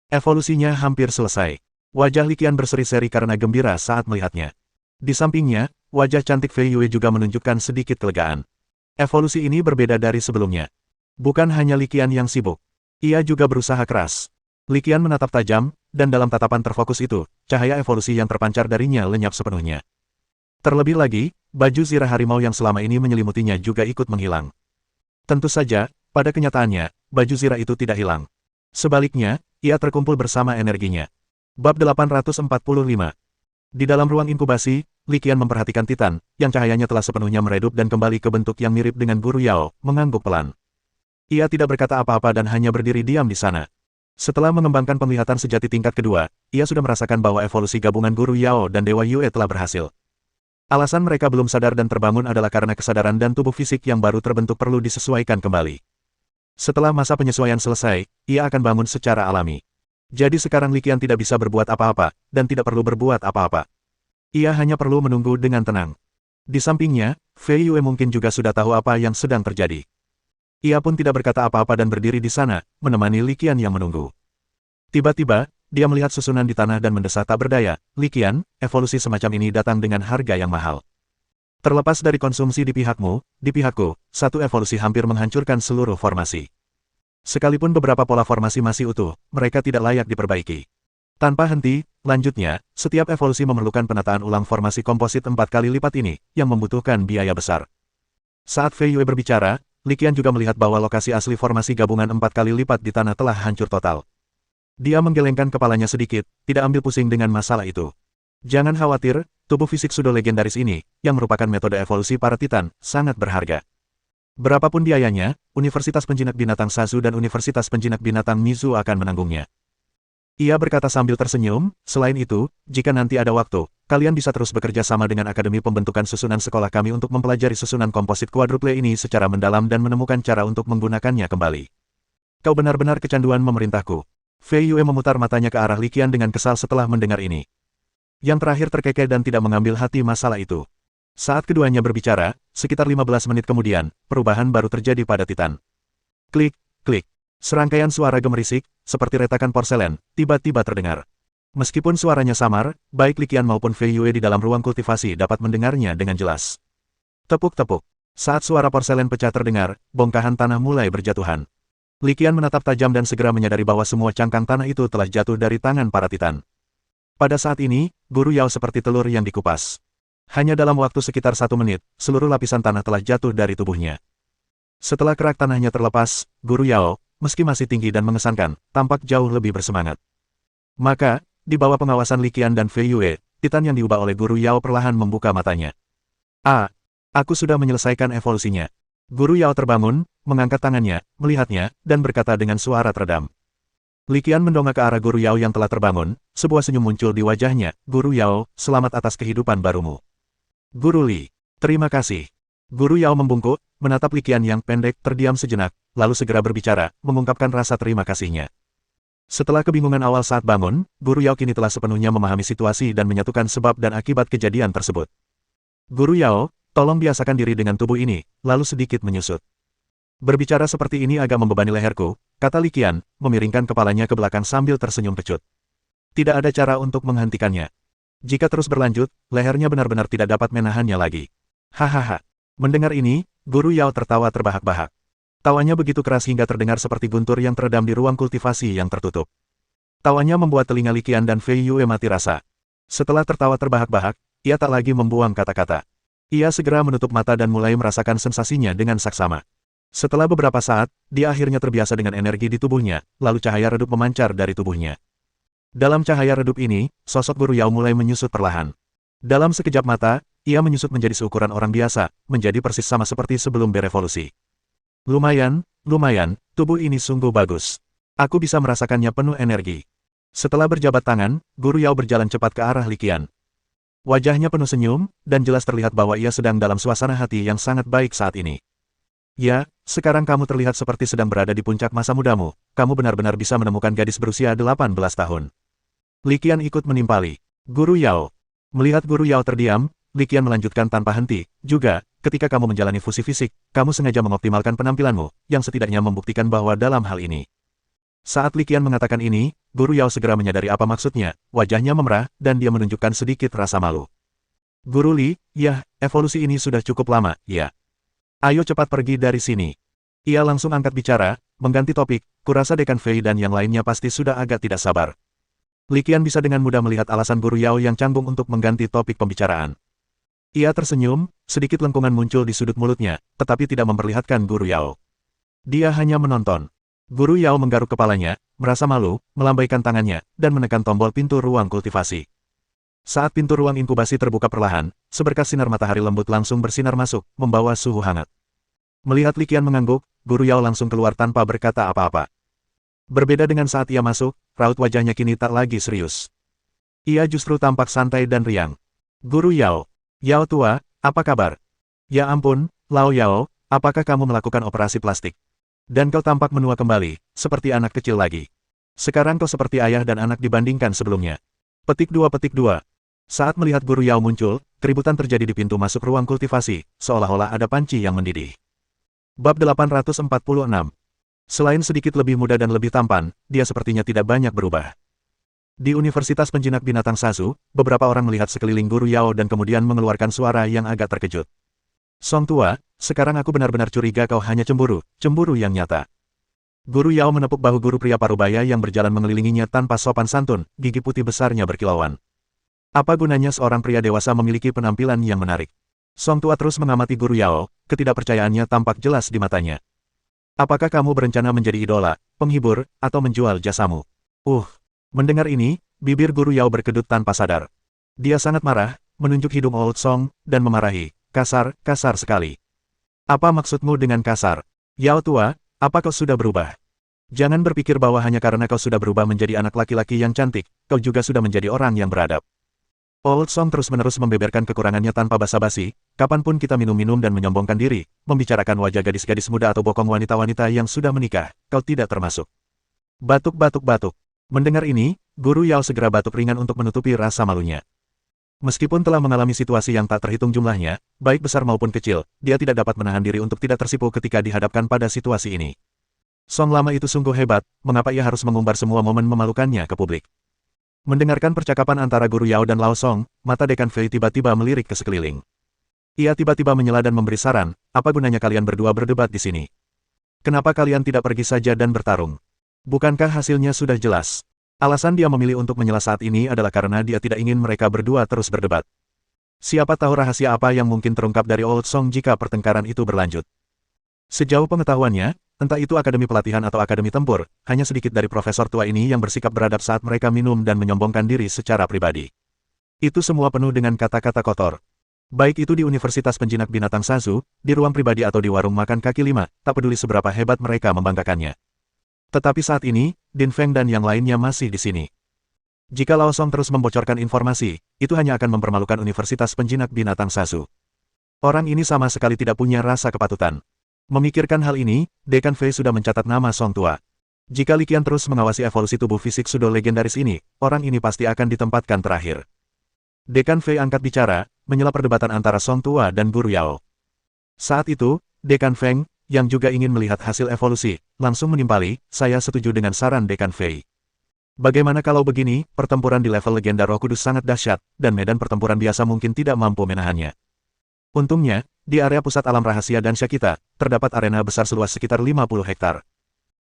Evolusinya hampir selesai. Wajah Li Qian berseri-seri karena gembira saat melihatnya. Di sampingnya, wajah cantik Fei Yue juga menunjukkan sedikit kelegaan. Evolusi ini berbeda dari sebelumnya. Bukan hanya Li Qian yang sibuk. Ia juga berusaha keras. Li Qian menatap tajam, dan dalam tatapan terfokus itu, cahaya evolusi yang terpancar darinya lenyap sepenuhnya. Terlebih lagi, baju zirah harimau yang selama ini menyelimutinya juga ikut menghilang. Tentu saja, pada kenyataannya, baju zirah itu tidak hilang. Sebaliknya, ia terkumpul bersama energinya. Bab 845. Di dalam ruang inkubasi, Li Qian memperhatikan Titan, yang cahayanya telah sepenuhnya meredup dan kembali ke bentuk yang mirip dengan Guru Yao, mengangguk pelan. Ia tidak berkata apa-apa dan hanya berdiri diam di sana. Setelah mengembangkan penglihatan sejati tingkat kedua, ia sudah merasakan bahwa evolusi gabungan Guru Yao dan Dewa Yue telah berhasil. Alasan mereka belum sadar dan terbangun adalah karena kesadaran dan tubuh fisik yang baru terbentuk perlu disesuaikan kembali. Setelah masa penyesuaian selesai, ia akan bangun secara alami. Jadi sekarang Li Qian tidak bisa berbuat apa-apa, dan tidak perlu berbuat apa-apa. Ia hanya perlu menunggu dengan tenang. Di sampingnya, Fei Yue mungkin juga sudah tahu apa yang sedang terjadi. Ia pun tidak berkata apa-apa dan berdiri di sana, menemani Li Qian yang menunggu. Tiba-tiba, dia melihat susunan di tanah dan mendesah tak berdaya, "Li Qian, evolusi semacam ini datang dengan harga yang mahal. Terlepas dari konsumsi di pihakmu, di pihakku, satu evolusi hampir menghancurkan seluruh formasi. Sekalipun beberapa pola formasi masih utuh, mereka tidak layak diperbaiki. Tanpa henti, lanjutnya, setiap evolusi memerlukan penataan ulang formasi komposit 4 kali lipat ini, yang membutuhkan biaya besar." Saat Fei Yue berbicara, Li Qian juga melihat bahwa lokasi asli formasi gabungan 4 kali lipat di tanah telah hancur total. Dia menggelengkan kepalanya sedikit, tidak ambil pusing dengan masalah itu. Jangan khawatir, tubuh fisik pseudo legendaris ini, yang merupakan metode evolusi para titan, sangat berharga. Berapapun biayanya, Universitas Penjinak Binatang Sazu dan Universitas Penjinak Binatang Mizu akan menanggungnya. Ia berkata sambil tersenyum, "Selain itu, jika nanti ada waktu, kalian bisa terus bekerja sama dengan Akademi Pembentukan Susunan sekolah kami untuk mempelajari susunan komposit kuadruple ini secara mendalam dan menemukan cara untuk menggunakannya kembali." "Kau benar-benar kecanduan memerintahku." Fei Yue memutar matanya ke arah Li Qian dengan kesal setelah mendengar ini. Yang terakhir terkekeh dan tidak mengambil hati masalah itu. Saat keduanya berbicara, sekitar 15 menit kemudian, perubahan baru terjadi pada Titan. Klik, klik. Serangkaian suara gemerisik, seperti retakan porselen, tiba-tiba terdengar. Meskipun suaranya samar, baik Li Qian maupun Fei Yue di dalam ruang kultivasi dapat mendengarnya dengan jelas. Tepuk-tepuk. Saat suara porselen pecah terdengar, bongkahan tanah mulai berjatuhan. Li Qian menatap tajam dan segera menyadari bahwa semua cangkang tanah itu telah jatuh dari tangan para Titan. Pada saat ini, Guru Yao seperti telur yang dikupas. Hanya dalam waktu sekitar 1 menit, seluruh lapisan tanah telah jatuh dari tubuhnya. Setelah kerak tanahnya terlepas, Guru Yao, meski masih tinggi dan mengesankan, tampak jauh lebih bersemangat. Maka, di bawah pengawasan Li Qian dan Fei Yue, Titan yang diubah oleh Guru Yao perlahan membuka matanya. "Ah, aku sudah menyelesaikan evolusinya." Guru Yao terbangun, mengangkat tangannya, melihatnya, dan berkata dengan suara teredam. Li Qian mendongak ke arah Guru Yao yang telah terbangun, sebuah senyum muncul di wajahnya. "Guru Yao, selamat atas kehidupan barumu." "Guru Li, terima kasih." Guru Yao membungkuk, menatap Li Qian yang pendek, terdiam sejenak, lalu segera berbicara, mengungkapkan rasa terima kasihnya. Setelah kebingungan awal saat bangun, Guru Yao kini telah sepenuhnya memahami situasi dan menyatukan sebab dan akibat kejadian tersebut. "Guru Yao, tolong biasakan diri dengan tubuh ini," lalu sedikit menyusut. "Berbicara seperti ini agak membebani leherku," kata Li Qian, memiringkan kepalanya ke belakang sambil tersenyum kecut. "Tidak ada cara untuk menghentikannya. Jika terus berlanjut, lehernya benar-benar tidak dapat menahannya lagi." Hahaha. Mendengar ini, Guru Yao tertawa terbahak-bahak. Tawanya begitu keras hingga terdengar seperti guntur yang teredam di ruang kultivasi yang tertutup. Tawanya membuat telinga Li Qian dan Fei Yue mati rasa. Setelah tertawa terbahak-bahak, ia tak lagi membuang kata-kata. Ia segera menutup mata dan mulai merasakan sensasinya dengan saksama. Setelah beberapa saat, dia akhirnya terbiasa dengan energi di tubuhnya, lalu cahaya redup memancar dari tubuhnya. Dalam cahaya redup ini, sosok Guru Yao mulai menyusut perlahan. Dalam sekejap mata, ia menyusut menjadi seukuran orang biasa, menjadi persis sama seperti sebelum berevolusi. Lumayan, tubuh ini sungguh bagus. Aku bisa merasakannya penuh energi." Setelah berjabat tangan, Guru Yao berjalan cepat ke arah Li Qian. Wajahnya penuh senyum, dan jelas terlihat bahwa ia sedang dalam suasana hati yang sangat baik saat ini. "Ya, sekarang kamu terlihat seperti sedang berada di puncak masa mudamu, kamu benar-benar bisa menemukan gadis berusia 18 tahun. Li Qian ikut menimpali. "Guru Yao." Melihat Guru Yao terdiam, Li Qian melanjutkan tanpa henti, "Juga, ketika kamu menjalani fusi fisik, kamu sengaja mengoptimalkan penampilanmu, yang setidaknya membuktikan bahwa dalam hal ini." Saat Li Qian mengatakan ini, Guru Yao segera menyadari apa maksudnya, wajahnya memerah, dan dia menunjukkan sedikit rasa malu. "Guru Li, ya, evolusi ini sudah cukup lama, ya. Ayo cepat pergi dari sini." Ia langsung angkat bicara, mengganti topik, "Kurasa Dekan Fei dan yang lainnya pasti sudah agak tidak sabar." Li Qian bisa dengan mudah melihat alasan Guru Yao yang canggung untuk mengganti topik pembicaraan. Ia tersenyum, sedikit lengkungan muncul di sudut mulutnya, tetapi tidak memperlihatkan Guru Yao. Dia hanya menonton. Guru Yao menggaruk kepalanya, merasa malu, melambaikan tangannya, dan menekan tombol pintu ruang kultivasi. Saat pintu ruang inkubasi terbuka perlahan, seberkas sinar matahari lembut langsung bersinar masuk, membawa suhu hangat. Melihat Li Qian mengangguk, Guru Yao langsung keluar tanpa berkata apa-apa. Berbeda dengan saat ia masuk, raut wajahnya kini tak lagi serius. Ia justru tampak santai dan riang. "Guru Yao. Yao tua, apa kabar?" "Ya ampun, Lao Yao, apakah kamu melakukan operasi plastik?" Dan kau tampak menua kembali, seperti anak kecil lagi. Sekarang kau seperti ayah dan anak dibandingkan sebelumnya. Petik 2. Saat melihat Guru Yao muncul, keributan terjadi di pintu masuk ruang kultivasi, seolah-olah ada panci yang mendidih. Bab 846. Selain sedikit lebih muda dan lebih tampan, dia sepertinya tidak banyak berubah. Di Universitas Penjinak Binatang Sasu, beberapa orang melihat sekeliling Guru Yao dan kemudian mengeluarkan suara yang agak terkejut. Song tua, sekarang aku benar-benar curiga kau hanya cemburu yang nyata. Guru Yao menepuk bahu guru pria parubaya yang berjalan mengelilinginya tanpa sopan santun, gigi putih besarnya berkilauan. Apa gunanya seorang pria dewasa memiliki penampilan yang menarik? Song tua terus mengamati Guru Yao, ketidakpercayaannya tampak jelas di matanya. Apakah kamu berencana menjadi idola, penghibur, atau menjual jasamu? Mendengar ini, bibir Guru Yao berkedut tanpa sadar. Dia sangat marah, menunjuk hidung Old Song, dan memarahi, kasar sekali. Apa maksudmu dengan kasar? Yao tua, apa kau sudah berubah? Jangan berpikir bahwa hanya karena kau sudah berubah menjadi anak laki-laki yang cantik, kau juga sudah menjadi orang yang beradab. Old Song terus-menerus membeberkan kekurangannya tanpa basa-basi, kapanpun kita minum-minum dan menyombongkan diri, membicarakan wajah gadis-gadis muda atau bokong wanita-wanita yang sudah menikah, kau tidak termasuk. Batuk. Mendengar ini, Guru Yao segera batuk ringan untuk menutupi rasa malunya. Meskipun telah mengalami situasi yang tak terhitung jumlahnya, baik besar maupun kecil, dia tidak dapat menahan diri untuk tidak tersipu ketika dihadapkan pada situasi ini. Song lama itu sungguh hebat, mengapa ia harus mengumbar semua momen memalukannya ke publik? Mendengarkan percakapan antara Guru Yao dan Lao Song, mata Dekan Fei tiba-tiba melirik ke sekeliling. Ia tiba-tiba menyela dan memberi saran, apa gunanya kalian berdua berdebat di sini? Kenapa kalian tidak pergi saja dan bertarung? Bukankah hasilnya sudah jelas? Alasan dia memilih untuk menyela saat ini adalah karena dia tidak ingin mereka berdua terus berdebat. Siapa tahu rahasia apa yang mungkin terungkap dari Old Song jika pertengkaran itu berlanjut. Sejauh pengetahuannya, entah itu akademi pelatihan atau akademi tempur, hanya sedikit dari profesor tua ini yang bersikap beradab saat mereka minum dan menyombongkan diri secara pribadi. Itu semua penuh dengan kata-kata kotor. Baik itu di Universitas Penjinak Binatang Sasu, di ruang pribadi atau di warung makan kaki lima, tak peduli seberapa hebat mereka membanggakannya. Tetapi saat ini, Din Feng dan yang lainnya masih di sini. Jika Lao Song terus membocorkan informasi, itu hanya akan mempermalukan Universitas Penjinak Binatang Sasu. Orang ini sama sekali tidak punya rasa kepatutan. Memikirkan hal ini, Dekan Fei sudah mencatat nama Song tua. Jika Li Qian terus mengawasi evolusi tubuh fisik sudo legendaris ini, orang ini pasti akan ditempatkan terakhir. Dekan Fei angkat bicara, menyela perdebatan antara Song tua dan Guru Yao. Saat itu, Dekan Feng, yang juga ingin melihat hasil evolusi, langsung menimpali, saya setuju dengan saran Dekan Fei. Bagaimana kalau begini, pertempuran di level legenda Roh Kudus sangat dahsyat, dan medan pertempuran biasa mungkin tidak mampu menahannya. Untungnya, di area pusat alam rahasia Dansha kita, terdapat arena besar seluas sekitar 50 hektar.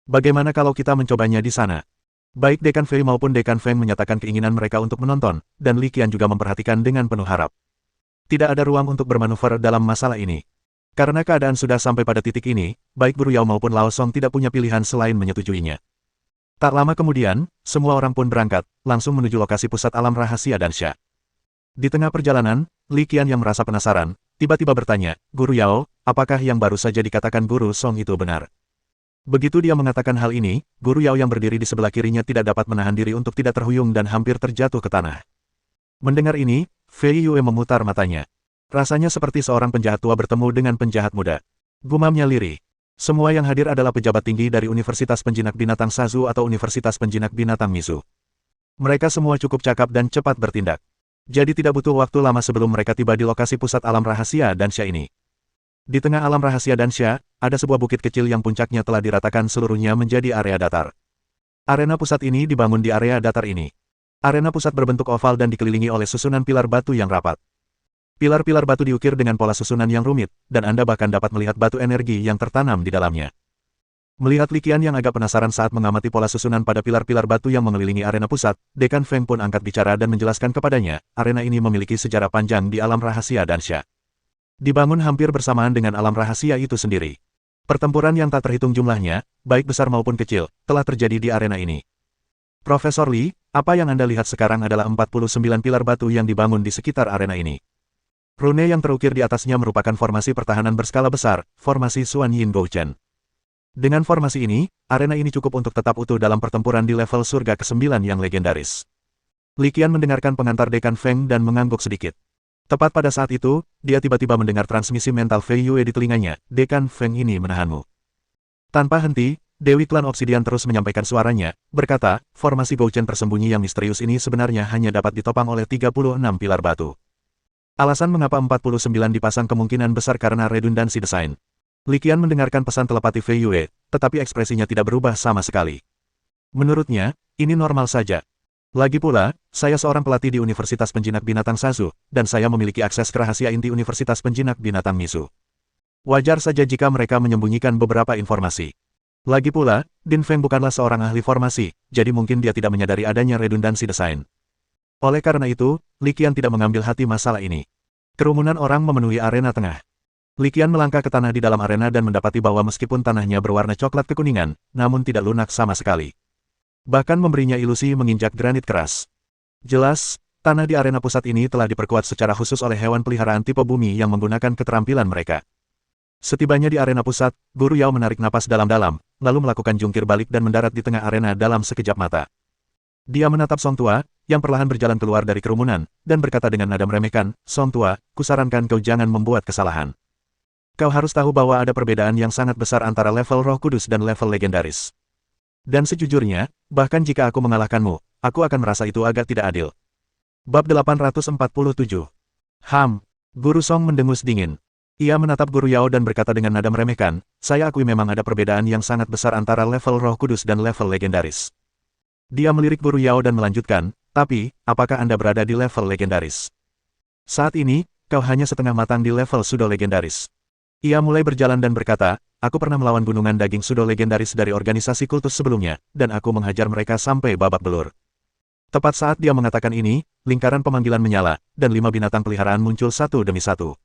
Bagaimana kalau kita mencobanya di sana? Baik Dekan Fei maupun Dekan Feng menyatakan keinginan mereka untuk menonton, dan Li Qian juga memperhatikan dengan penuh harap. Tidak ada ruang untuk bermanuver dalam masalah ini. Karena keadaan sudah sampai pada titik ini, baik Guru Yao maupun Lao Song tidak punya pilihan selain menyetujuinya. Tak lama kemudian, semua orang pun berangkat, langsung menuju lokasi pusat alam rahasia Dansha. Di tengah perjalanan, Li Qian yang merasa penasaran, tiba-tiba bertanya, Guru Yao, apakah yang baru saja dikatakan Guru Song itu benar? Begitu dia mengatakan hal ini, Guru Yao yang berdiri di sebelah kirinya tidak dapat menahan diri untuk tidak terhuyung dan hampir terjatuh ke tanah. Mendengar ini, Fei Yue memutar matanya. Rasanya seperti seorang penjahat tua bertemu dengan penjahat muda. Gumamnya lirih. Semua yang hadir adalah pejabat tinggi dari Universitas Penjinak Binatang Sasu atau Universitas Penjinak Binatang Mizu. Mereka semua cukup cakap dan cepat bertindak. Jadi tidak butuh waktu lama sebelum mereka tiba di lokasi pusat alam rahasia Dansha ini. Di tengah alam rahasia Dansha, ada sebuah bukit kecil yang puncaknya telah diratakan seluruhnya menjadi area datar. Arena pusat ini dibangun di area datar ini. Arena pusat berbentuk oval dan dikelilingi oleh susunan pilar batu yang rapat. Pilar-pilar batu diukir dengan pola susunan yang rumit, dan Anda bahkan dapat melihat batu energi yang tertanam di dalamnya. Melihat Li Qian yang agak penasaran saat mengamati pola susunan pada pilar-pilar batu yang mengelilingi arena pusat, Dekan Feng pun angkat bicara dan menjelaskan kepadanya, arena ini memiliki sejarah panjang di alam rahasia Dansha. Dibangun hampir bersamaan dengan alam rahasia itu sendiri. Pertempuran yang tak terhitung jumlahnya, baik besar maupun kecil, telah terjadi di arena ini. Profesor Li, apa yang Anda lihat sekarang adalah 49 pilar batu yang dibangun di sekitar arena ini. Rune yang terukir di atasnya merupakan formasi pertahanan berskala besar, formasi Xuan Yin Gouchen. Dengan formasi ini, arena ini cukup untuk tetap utuh dalam pertempuran di level surga ke-9 yang legendaris. Li Qian mendengarkan pengantar Dekan Feng dan mengangguk sedikit. Tepat pada saat itu, dia tiba-tiba mendengar transmisi mental Fei Yue di telinganya, Dekan Feng ini menahanmu. Tanpa henti, Dewi Klan Obsidian terus menyampaikan suaranya, berkata, formasi Gouchen tersembunyi yang misterius ini sebenarnya hanya dapat ditopang oleh 36 pilar batu. Alasan mengapa 49 dipasang kemungkinan besar karena redundansi desain. Li Qian mendengarkan pesan telepati Fei Yue, tetapi ekspresinya tidak berubah sama sekali. Menurutnya, ini normal saja. Lagi pula, saya seorang pelatih di Universitas Penjinak Binatang Sazu, dan saya memiliki akses ke rahasia inti Universitas Penjinak Binatang Misu. Wajar saja jika mereka menyembunyikan beberapa informasi. Lagi pula, Din Feng bukanlah seorang ahli formasi, jadi mungkin dia tidak menyadari adanya redundansi desain. Oleh karena itu, Li Qian tidak mengambil hati masalah ini. Kerumunan orang memenuhi arena tengah. Li Qian melangkah ke tanah di dalam arena dan mendapati bahwa meskipun tanahnya berwarna coklat kekuningan, namun tidak lunak sama sekali. Bahkan memberinya ilusi menginjak granit keras. Jelas, tanah di arena pusat ini telah diperkuat secara khusus oleh hewan peliharaan tipe bumi yang menggunakan keterampilan mereka. Setibanya di arena pusat, Guru Yao menarik napas dalam-dalam, lalu melakukan jungkir balik dan mendarat di tengah arena dalam sekejap mata. Dia menatap Song Tua, yang perlahan berjalan keluar dari kerumunan, dan berkata dengan nada meremehkan, "Song Tua, kusarankan kau jangan membuat kesalahan. Kau harus tahu bahwa ada perbedaan yang sangat besar antara level Roh Kudus dan level legendaris. Dan sejujurnya, bahkan jika aku mengalahkanmu, aku akan merasa itu agak tidak adil." Bab 847. Guru Song mendengus dingin. Ia menatap Guru Yao dan berkata dengan nada meremehkan, "Saya akui memang ada perbedaan yang sangat besar antara level Roh Kudus dan level legendaris." Dia melirik Guru Yao dan melanjutkan, "Tapi, apakah Anda berada di level legendaris? Saat ini, kau hanya setengah matang di level Sudo legendaris." Ia mulai berjalan dan berkata, "Aku pernah melawan gunungan daging Sudo legendaris dari organisasi kultus sebelumnya, dan aku menghajar mereka sampai babak belur." Tepat saat dia mengatakan ini, lingkaran pemanggilan menyala, dan 5 binatang peliharaan muncul satu demi satu.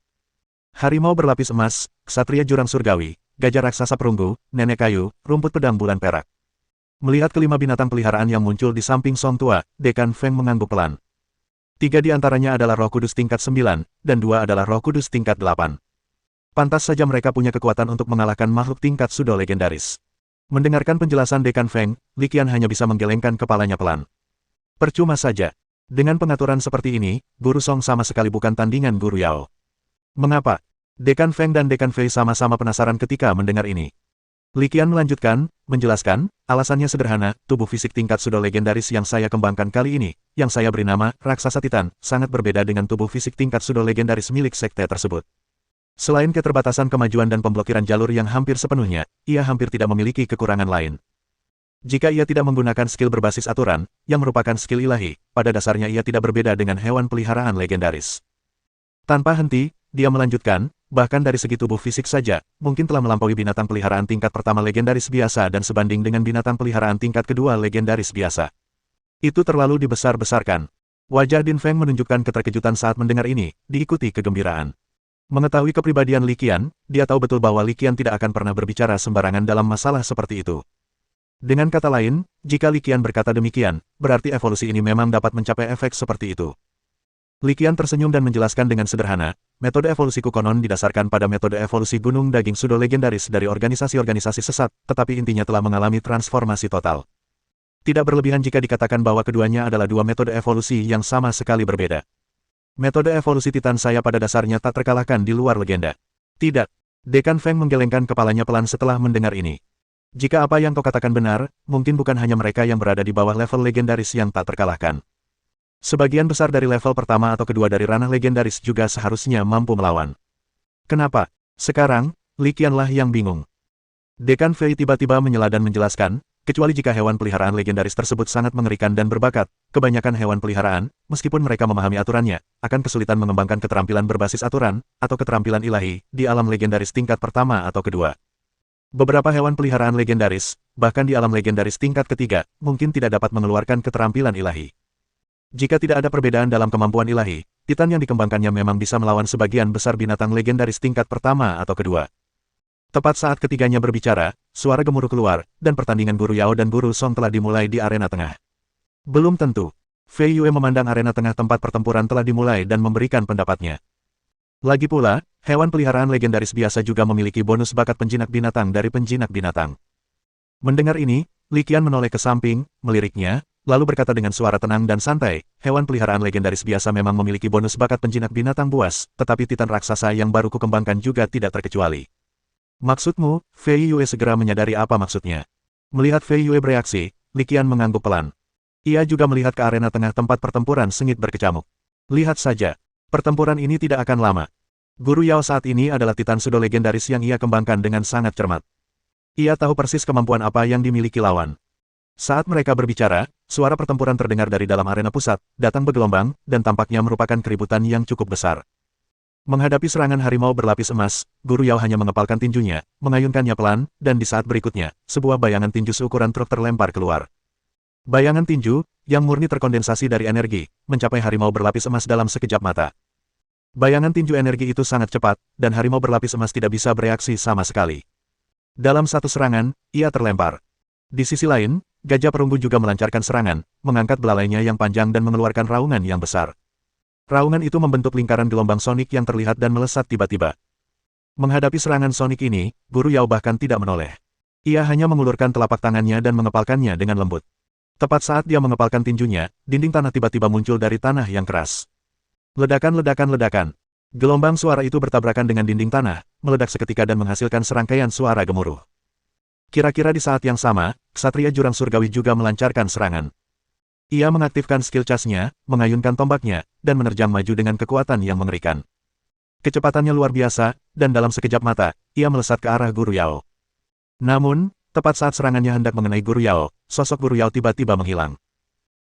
Harimau berlapis emas, ksatria jurang surgawi, gajah raksasa perunggu, nenek kayu, rumput pedang bulan perak. Melihat kelima binatang peliharaan yang muncul di samping Song Tua, Dekan Feng mengangguk pelan. 3 di antaranya adalah Roh Kudus tingkat 9, dan 2 adalah Roh Kudus tingkat 8. Pantas saja mereka punya kekuatan untuk mengalahkan makhluk tingkat Sudo legendaris. Mendengarkan penjelasan Dekan Feng, Li Qian hanya bisa menggelengkan kepalanya pelan. Percuma saja. Dengan pengaturan seperti ini, Guru Song sama sekali bukan tandingan Guru Yao. Mengapa? Dekan Feng dan Dekan Fei sama-sama penasaran ketika mendengar ini. Li Qian melanjutkan, menjelaskan, alasannya sederhana, tubuh fisik tingkat Sudo legendaris yang saya kembangkan kali ini, yang saya beri nama Raksasa Titan, sangat berbeda dengan tubuh fisik tingkat Sudo legendaris milik sekte tersebut. Selain keterbatasan kemajuan dan pemblokiran jalur yang hampir sepenuhnya, ia hampir tidak memiliki kekurangan lain. Jika ia tidak menggunakan skill berbasis aturan, yang merupakan skill ilahi, pada dasarnya ia tidak berbeda dengan hewan peliharaan legendaris. Tanpa henti, dia melanjutkan, bahkan dari segi tubuh fisik saja, mungkin telah melampaui binatang peliharaan tingkat pertama legendaris biasa dan sebanding dengan binatang peliharaan tingkat kedua legendaris biasa. Itu terlalu dibesar-besarkan. Wajah Din Feng menunjukkan keterkejutan saat mendengar ini, diikuti kegembiraan. Mengetahui kepribadian Li Qian, dia tahu betul bahwa Li Qian tidak akan pernah berbicara sembarangan dalam masalah seperti itu. Dengan kata lain, jika Li Qian berkata demikian, berarti evolusi ini memang dapat mencapai efek seperti itu. Li Qian tersenyum dan menjelaskan dengan sederhana, metode evolusiku konon didasarkan pada metode evolusi gunung daging Sudo legendaris dari organisasi-organisasi sesat, tetapi intinya telah mengalami transformasi total. Tidak berlebihan jika dikatakan bahwa keduanya adalah 2 metode evolusi yang sama sekali berbeda. Metode evolusi Titan saya pada dasarnya tak terkalahkan di luar legenda. Tidak. Dekan Feng menggelengkan kepalanya pelan setelah mendengar ini. Jika apa yang kau katakan benar, mungkin bukan hanya mereka yang berada di bawah level legendaris yang tak terkalahkan. Sebagian besar dari level pertama atau kedua dari ranah legendaris juga seharusnya mampu melawan. Kenapa? Sekarang, Li Qianlah yang bingung. Dekan Fei tiba-tiba menyela dan menjelaskan, kecuali jika hewan peliharaan legendaris tersebut sangat mengerikan dan berbakat, kebanyakan hewan peliharaan, meskipun mereka memahami aturannya, akan kesulitan mengembangkan keterampilan berbasis aturan, atau keterampilan ilahi, di alam legendaris tingkat pertama atau kedua. Beberapa hewan peliharaan legendaris, bahkan di alam legendaris tingkat ketiga, mungkin tidak dapat mengeluarkan keterampilan ilahi. Jika tidak ada perbedaan dalam kemampuan ilahi, Titan yang dikembangkannya memang bisa melawan sebagian besar binatang legendaris tingkat pertama atau kedua. Tepat saat ketiganya berbicara, suara gemuruh keluar, dan pertandingan Guru Yao dan Guru Song telah dimulai di arena tengah. Belum tentu. Fei Yue memandang arena tengah tempat pertempuran telah dimulai dan memberikan pendapatnya. Lagi pula, hewan peliharaan legendaris biasa juga memiliki bonus bakat penjinak binatang dari penjinak binatang. Mendengar ini, Li Qian menoleh ke samping, meliriknya, lalu berkata dengan suara tenang dan santai, hewan peliharaan legendaris biasa memang memiliki bonus bakat penjinak binatang buas, tetapi Titan raksasa yang baru kukembangkan juga tidak terkecuali. Maksudmu, Fei Yue segera menyadari apa maksudnya. Melihat Fei Yue bereaksi, Li Qian mengangguk pelan. Ia juga melihat ke arena tengah tempat pertempuran sengit berkecamuk. Lihat saja, pertempuran ini tidak akan lama. Guru Yao saat ini adalah titan sudo legendaris yang ia kembangkan dengan sangat cermat. Ia tahu persis kemampuan apa yang dimiliki lawan. Saat mereka berbicara, suara pertempuran terdengar dari dalam arena pusat, datang bergelombang, dan tampaknya merupakan keributan yang cukup besar. Menghadapi serangan harimau berlapis emas, Guru Yao hanya mengepalkan tinjunya, mengayunkannya pelan, dan di saat berikutnya, sebuah bayangan tinju seukuran truk terlempar keluar. Bayangan tinju, yang murni terkondensasi dari energi, mencapai harimau berlapis emas dalam sekejap mata. Bayangan tinju energi itu sangat cepat, dan harimau berlapis emas tidak bisa bereaksi sama sekali. Dalam satu serangan, ia terlempar. Di sisi lain, gajah perunggu juga melancarkan serangan, mengangkat belalainya yang panjang dan mengeluarkan raungan yang besar. Raungan itu membentuk lingkaran gelombang sonik yang terlihat dan melesat tiba-tiba. Menghadapi serangan sonik ini, Guru Yao bahkan tidak menoleh. Ia hanya mengulurkan telapak tangannya dan mengepalkannya dengan lembut. Tepat saat dia mengepalkan tinjunya, dinding tanah tiba-tiba muncul dari tanah yang keras. Ledakan, ledakan, ledakan. Gelombang suara itu bertabrakan dengan dinding tanah, meledak seketika dan menghasilkan serangkaian suara gemuruh. Kira-kira di saat yang sama, Ksatria Jurang Surgawi juga melancarkan serangan. Ia mengaktifkan skill chasnya, mengayunkan tombaknya, dan menerjang maju dengan kekuatan yang mengerikan. Kecepatannya luar biasa, dan dalam sekejap mata, ia melesat ke arah Guru Yao. Namun, tepat saat serangannya hendak mengenai Guru Yao, sosok Guru Yao tiba-tiba menghilang.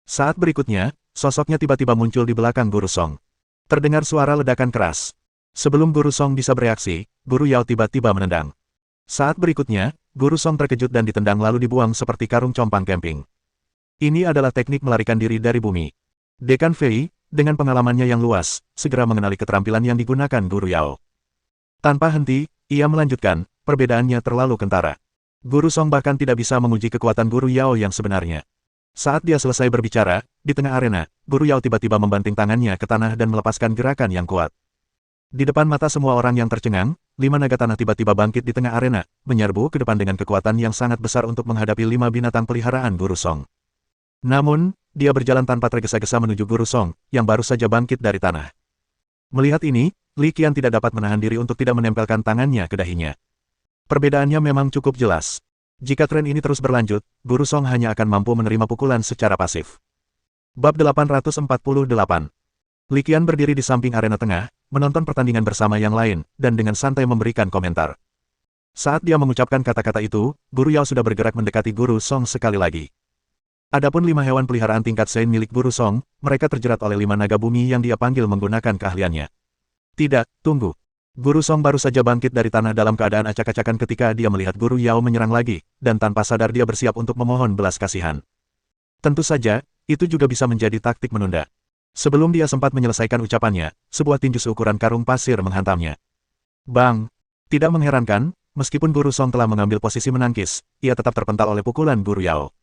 Saat berikutnya, sosoknya tiba-tiba muncul di belakang Guru Song. Terdengar suara ledakan keras. Sebelum Guru Song bisa bereaksi, Guru Yao tiba-tiba menendang. Saat berikutnya, Guru Song terkejut dan ditendang lalu dibuang seperti karung compang camping. Ini adalah teknik melarikan diri dari bumi. Dekan Fei, dengan pengalamannya yang luas, segera mengenali keterampilan yang digunakan Guru Yao. Tanpa henti, ia melanjutkan, perbedaannya terlalu kentara. Guru Song bahkan tidak bisa menguji kekuatan Guru Yao yang sebenarnya. Saat dia selesai berbicara, di tengah arena, Guru Yao tiba-tiba membanting tangannya ke tanah dan melepaskan gerakan yang kuat. Di depan mata semua orang yang tercengang, 5 naga tanah tiba-tiba bangkit di tengah arena, menyerbu ke depan dengan kekuatan yang sangat besar untuk menghadapi 5 binatang peliharaan Guru Song. Namun, dia berjalan tanpa tergesa-gesa menuju Guru Song, yang baru saja bangkit dari tanah. Melihat ini, Li Qian tidak dapat menahan diri untuk tidak menempelkan tangannya ke dahinya. Perbedaannya memang cukup jelas. Jika tren ini terus berlanjut, Guru Song hanya akan mampu menerima pukulan secara pasif. Bab 848. Li Qian berdiri di samping arena tengah, menonton pertandingan bersama yang lain, dan dengan santai memberikan komentar. Saat dia mengucapkan kata-kata itu, Guru Yao sudah bergerak mendekati Guru Song sekali lagi. Adapun 5 hewan peliharaan tingkat Sein milik Guru Song, mereka terjerat oleh 5 naga bumi yang dia panggil menggunakan keahliannya. Tidak, tunggu. Guru Song baru saja bangkit dari tanah dalam keadaan acak-acakan ketika dia melihat Guru Yao menyerang lagi, dan tanpa sadar dia bersiap untuk memohon belas kasihan. Tentu saja, itu juga bisa menjadi taktik menunda. Sebelum dia sempat menyelesaikan ucapannya, sebuah tinju seukuran karung pasir menghantamnya. Bang! Tidak mengherankan, meskipun Guru Song telah mengambil posisi menangkis, ia tetap terpental oleh pukulan Guru Yao.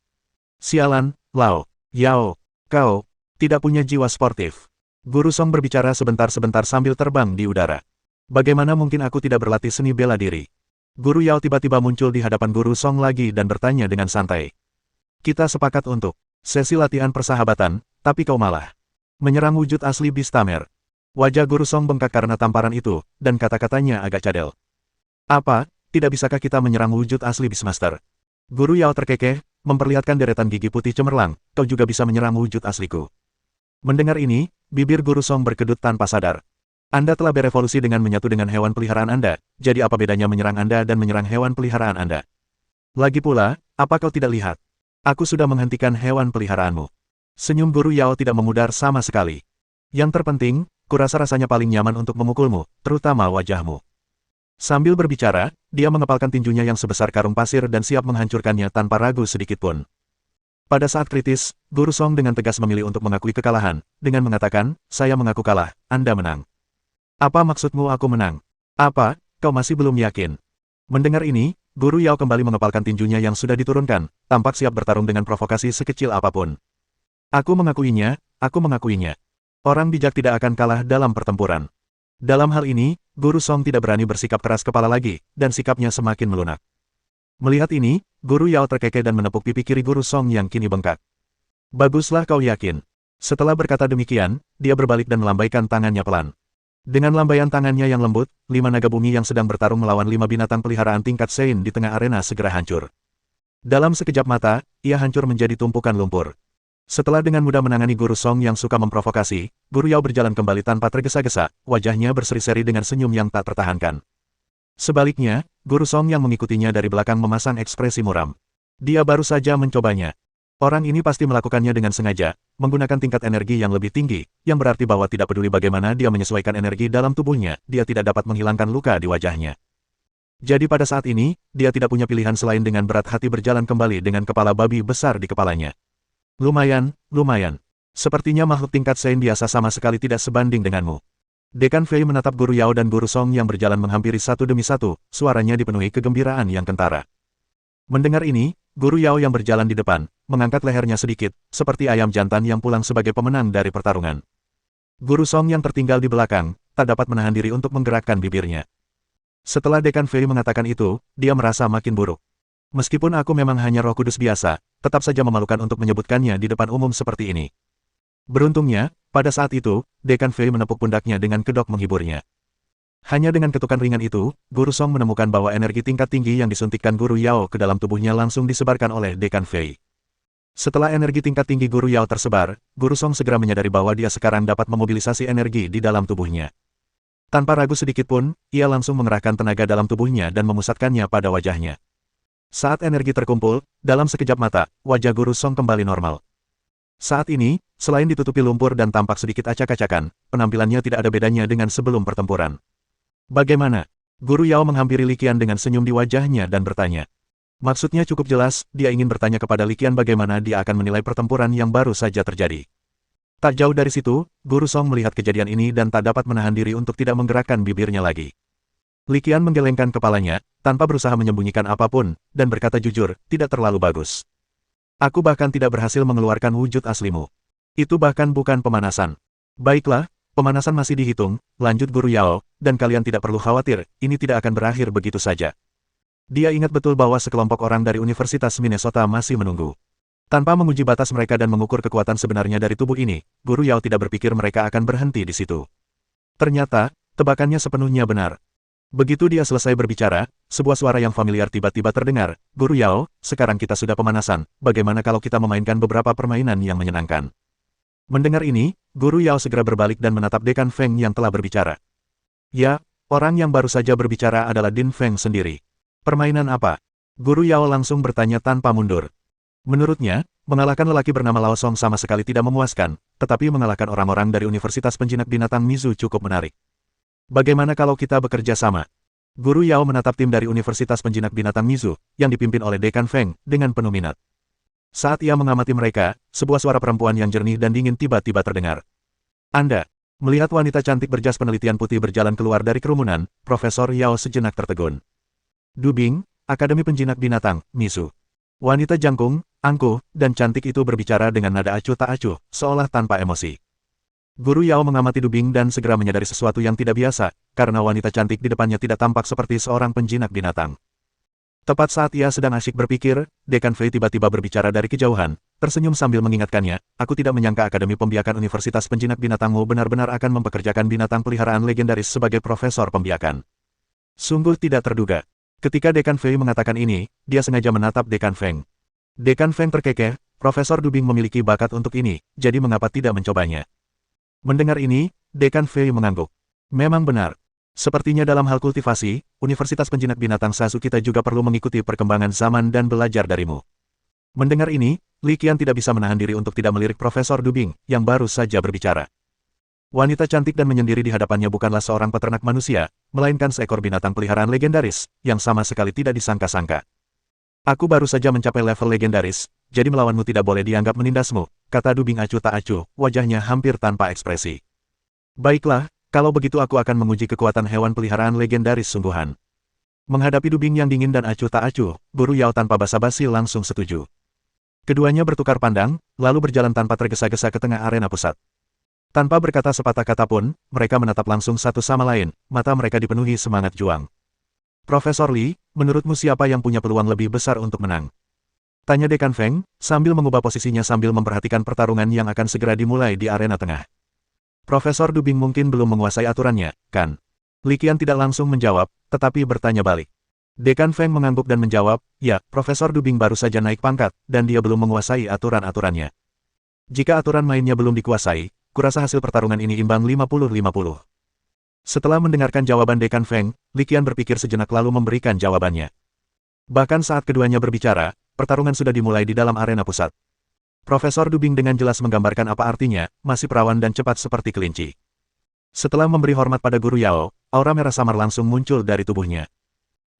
Sialan, Lao, Yao, kau tidak punya jiwa sportif. Guru Song berbicara sebentar-sebentar sambil terbang di udara. Bagaimana mungkin aku tidak berlatih seni bela diri? Guru Yao tiba-tiba muncul di hadapan Guru Song lagi dan bertanya dengan santai. Kita sepakat untuk sesi latihan persahabatan, tapi kau malah menyerang wujud asli Beastmaster. Wajah Guru Song bengkak karena tamparan itu, dan kata-katanya agak cadel. Apa, tidak bisakah kita menyerang wujud asli Beastmaster? Guru Yao terkekeh, memperlihatkan deretan gigi putih cemerlang, kau juga bisa menyerang wujud asliku. Mendengar ini, bibir Guru Song berkedut tanpa sadar. Anda telah berevolusi dengan menyatu dengan hewan peliharaan Anda, jadi apa bedanya menyerang Anda dan menyerang hewan peliharaan Anda? Lagi pula, apa kau tidak lihat? Aku sudah menghentikan hewan peliharaanmu. Senyum Guru Yao tidak memudar sama sekali. Yang terpenting, kurasa rasanya paling nyaman untuk memukulmu, terutama wajahmu. Sambil berbicara, dia mengepalkan tinjunya yang sebesar karung pasir dan siap menghancurkannya tanpa ragu sedikitpun. Pada saat kritis, Guru Song dengan tegas memilih untuk mengakui kekalahan, dengan mengatakan, saya mengaku kalah, Anda menang. Apa maksudmu aku menang? Apa, kau masih belum yakin? Mendengar ini, Guru Yao kembali mengepalkan tinjunya yang sudah diturunkan, tampak siap bertarung dengan provokasi sekecil apapun. Aku mengakuinya, aku mengakuinya. Orang bijak tidak akan kalah dalam pertempuran. Dalam hal ini, Guru Song tidak berani bersikap keras kepala lagi, dan sikapnya semakin melunak. Melihat ini, Guru Yao terkekeh dan menepuk pipi kiri Guru Song yang kini bengkak. Baguslah kau yakin. Setelah berkata demikian, dia berbalik dan melambaikan tangannya pelan. Dengan lambaian tangannya yang lembut, 5 naga bumi yang sedang bertarung melawan 5 binatang peliharaan tingkat Sein di tengah arena segera hancur. Dalam sekejap mata, ia hancur menjadi tumpukan lumpur. Setelah dengan mudah menangani Guru Song yang suka memprovokasi, Guru Yao berjalan kembali tanpa tergesa-gesa, wajahnya berseri-seri dengan senyum yang tak tertahankan. Sebaliknya, Guru Song yang mengikutinya dari belakang memasang ekspresi muram. Dia baru saja mencobanya. Orang ini pasti melakukannya dengan sengaja, menggunakan tingkat energi yang lebih tinggi, yang berarti bahwa tidak peduli bagaimana dia menyesuaikan energi dalam tubuhnya, dia tidak dapat menghilangkan luka di wajahnya. Jadi pada saat ini, dia tidak punya pilihan selain dengan berat hati berjalan kembali dengan kepala babi besar di kepalanya. Lumayan, lumayan. Sepertinya makhluk tingkat Sein biasa sama sekali tidak sebanding denganmu. Dekan Fei menatap Guru Yao dan Guru Song yang berjalan menghampiri satu demi satu, suaranya dipenuhi kegembiraan yang kentara. Mendengar ini, Guru Yao yang berjalan di depan, mengangkat lehernya sedikit, seperti ayam jantan yang pulang sebagai pemenang dari pertarungan. Guru Song yang tertinggal di belakang, tak dapat menahan diri untuk menggerakkan bibirnya. Setelah Dekan Fei mengatakan itu, dia merasa makin buruk. Meskipun aku memang hanya roh kudus biasa, tetap saja memalukan untuk menyebutkannya di depan umum seperti ini. Beruntungnya, pada saat itu, Dekan Fei menepuk pundaknya dengan kedok menghiburnya. Hanya dengan ketukan ringan itu, Guru Song menemukan bahwa energi tingkat tinggi yang disuntikkan Guru Yao ke dalam tubuhnya langsung disebarkan oleh Dekan Fei. Setelah energi tingkat tinggi Guru Yao tersebar, Guru Song segera menyadari bahwa dia sekarang dapat memobilisasi energi di dalam tubuhnya. Tanpa ragu sedikit pun, ia langsung mengerahkan tenaga dalam tubuhnya dan memusatkannya pada wajahnya. Saat energi terkumpul, dalam sekejap mata, wajah Guru Song kembali normal. Saat ini, selain ditutupi lumpur dan tampak sedikit acak-acakan, penampilannya tidak ada bedanya dengan sebelum pertempuran. Bagaimana? Guru Yao menghampiri Li Qian dengan senyum di wajahnya dan bertanya. Maksudnya cukup jelas, dia ingin bertanya kepada Li Qian bagaimana dia akan menilai pertempuran yang baru saja terjadi. Tak jauh dari situ, Guru Song melihat kejadian ini dan tak dapat menahan diri untuk tidak menggerakkan bibirnya lagi. Li Qian menggelengkan kepalanya, tanpa berusaha menyembunyikan apapun, dan berkata jujur, tidak terlalu bagus. Aku bahkan tidak berhasil mengeluarkan wujud aslimu. Itu bahkan bukan pemanasan. Baiklah, pemanasan masih dihitung, lanjut Guru Yao, dan kalian tidak perlu khawatir, ini tidak akan berakhir begitu saja. Dia ingat betul bahwa sekelompok orang dari Universitas Minnesota masih menunggu. Tanpa menguji batas mereka dan mengukur kekuatan sebenarnya dari tubuh ini, Guru Yao tidak berpikir mereka akan berhenti di situ. Ternyata, tebakannya sepenuhnya benar. Begitu dia selesai berbicara, sebuah suara yang familiar tiba-tiba terdengar, Guru Yao, sekarang kita sudah pemanasan, bagaimana kalau kita memainkan beberapa permainan yang menyenangkan? Mendengar ini, Guru Yao segera berbalik dan menatap Dekan Feng yang telah berbicara. Ya, orang yang baru saja berbicara adalah Din Feng sendiri. Permainan apa? Guru Yao langsung bertanya tanpa mundur. Menurutnya, mengalahkan lelaki bernama Lao Song sama sekali tidak memuaskan, tetapi mengalahkan orang-orang dari Universitas Penjinak Binatang Mizu cukup menarik. Bagaimana kalau kita bekerja sama? Guru Yao menatap tim dari Universitas Penjinak Binatang Mizu, yang dipimpin oleh Dekan Feng, dengan penuh minat. Saat ia mengamati mereka, sebuah suara perempuan yang jernih dan dingin tiba-tiba terdengar. Anda, melihat wanita cantik berjas penelitian putih berjalan keluar dari kerumunan, Profesor Yao sejenak tertegun. Dubing, Akademi Penjinak Binatang, Mizu. Wanita jangkung, angkuh, dan cantik itu berbicara dengan nada acuh tak acuh, seolah tanpa emosi. Guru Yao mengamati Dubing dan segera menyadari sesuatu yang tidak biasa, karena wanita cantik di depannya tidak tampak seperti seorang penjinak binatang. Tepat saat ia sedang asyik berpikir, Dekan Fei tiba-tiba berbicara dari kejauhan, tersenyum sambil mengingatkannya, aku tidak menyangka Akademi Pembiakan Universitas Penjinak Binatangmu benar-benar akan mempekerjakan binatang peliharaan legendaris sebagai profesor pembiakan. Sungguh tidak terduga. Ketika Dekan Fei mengatakan ini, dia sengaja menatap Dekan Feng. Dekan Feng terkekeh, Profesor Dubing memiliki bakat untuk ini, jadi mengapa tidak mencobanya? Mendengar ini, Dekan Fei mengangguk. Memang benar. Sepertinya dalam hal kultivasi, Universitas Penjinak Binatang Sasu kita juga perlu mengikuti perkembangan zaman dan belajar darimu. Mendengar ini, Li Qian tidak bisa menahan diri untuk tidak melirik Profesor Dubing, yang baru saja berbicara. Wanita cantik dan menyendiri di hadapannya bukanlah seorang peternak manusia, melainkan seekor binatang peliharaan legendaris, yang sama sekali tidak disangka-sangka. Aku baru saja mencapai level legendaris, jadi melawanmu tidak boleh dianggap menindasmu, kata Dubing acuh tak acuh, wajahnya hampir tanpa ekspresi. Baiklah, kalau begitu aku akan menguji kekuatan hewan peliharaan legendaris sungguhan. Menghadapi Dubing yang dingin dan acuh tak acuh, Guru Yao tanpa basa-basi langsung setuju. Keduanya bertukar pandang, lalu berjalan tanpa tergesa-gesa ke tengah arena pusat. Tanpa berkata sepatah kata pun, mereka menatap langsung satu sama lain, mata mereka dipenuhi semangat juang. Profesor Li, menurutmu siapa yang punya peluang lebih besar untuk menang? Tanya Dekan Feng, sambil mengubah posisinya sambil memperhatikan pertarungan yang akan segera dimulai di arena tengah. Profesor Dubing mungkin belum menguasai aturannya, kan? Li Qian tidak langsung menjawab, tetapi bertanya balik. Dekan Feng mengangguk dan menjawab, ya, Profesor Dubing baru saja naik pangkat, dan dia belum menguasai aturan-aturannya. Jika aturan mainnya belum dikuasai, kurasa hasil pertarungan ini imbang 50-50. Setelah mendengarkan jawaban Dekan Feng, Li Qian berpikir sejenak lalu memberikan jawabannya. Bahkan saat keduanya berbicara, pertarungan sudah dimulai di dalam arena pusat. Profesor Dubing dengan jelas menggambarkan apa artinya, masih perawan dan cepat seperti kelinci. Setelah memberi hormat pada Guru Yao, aura merah samar langsung muncul dari tubuhnya.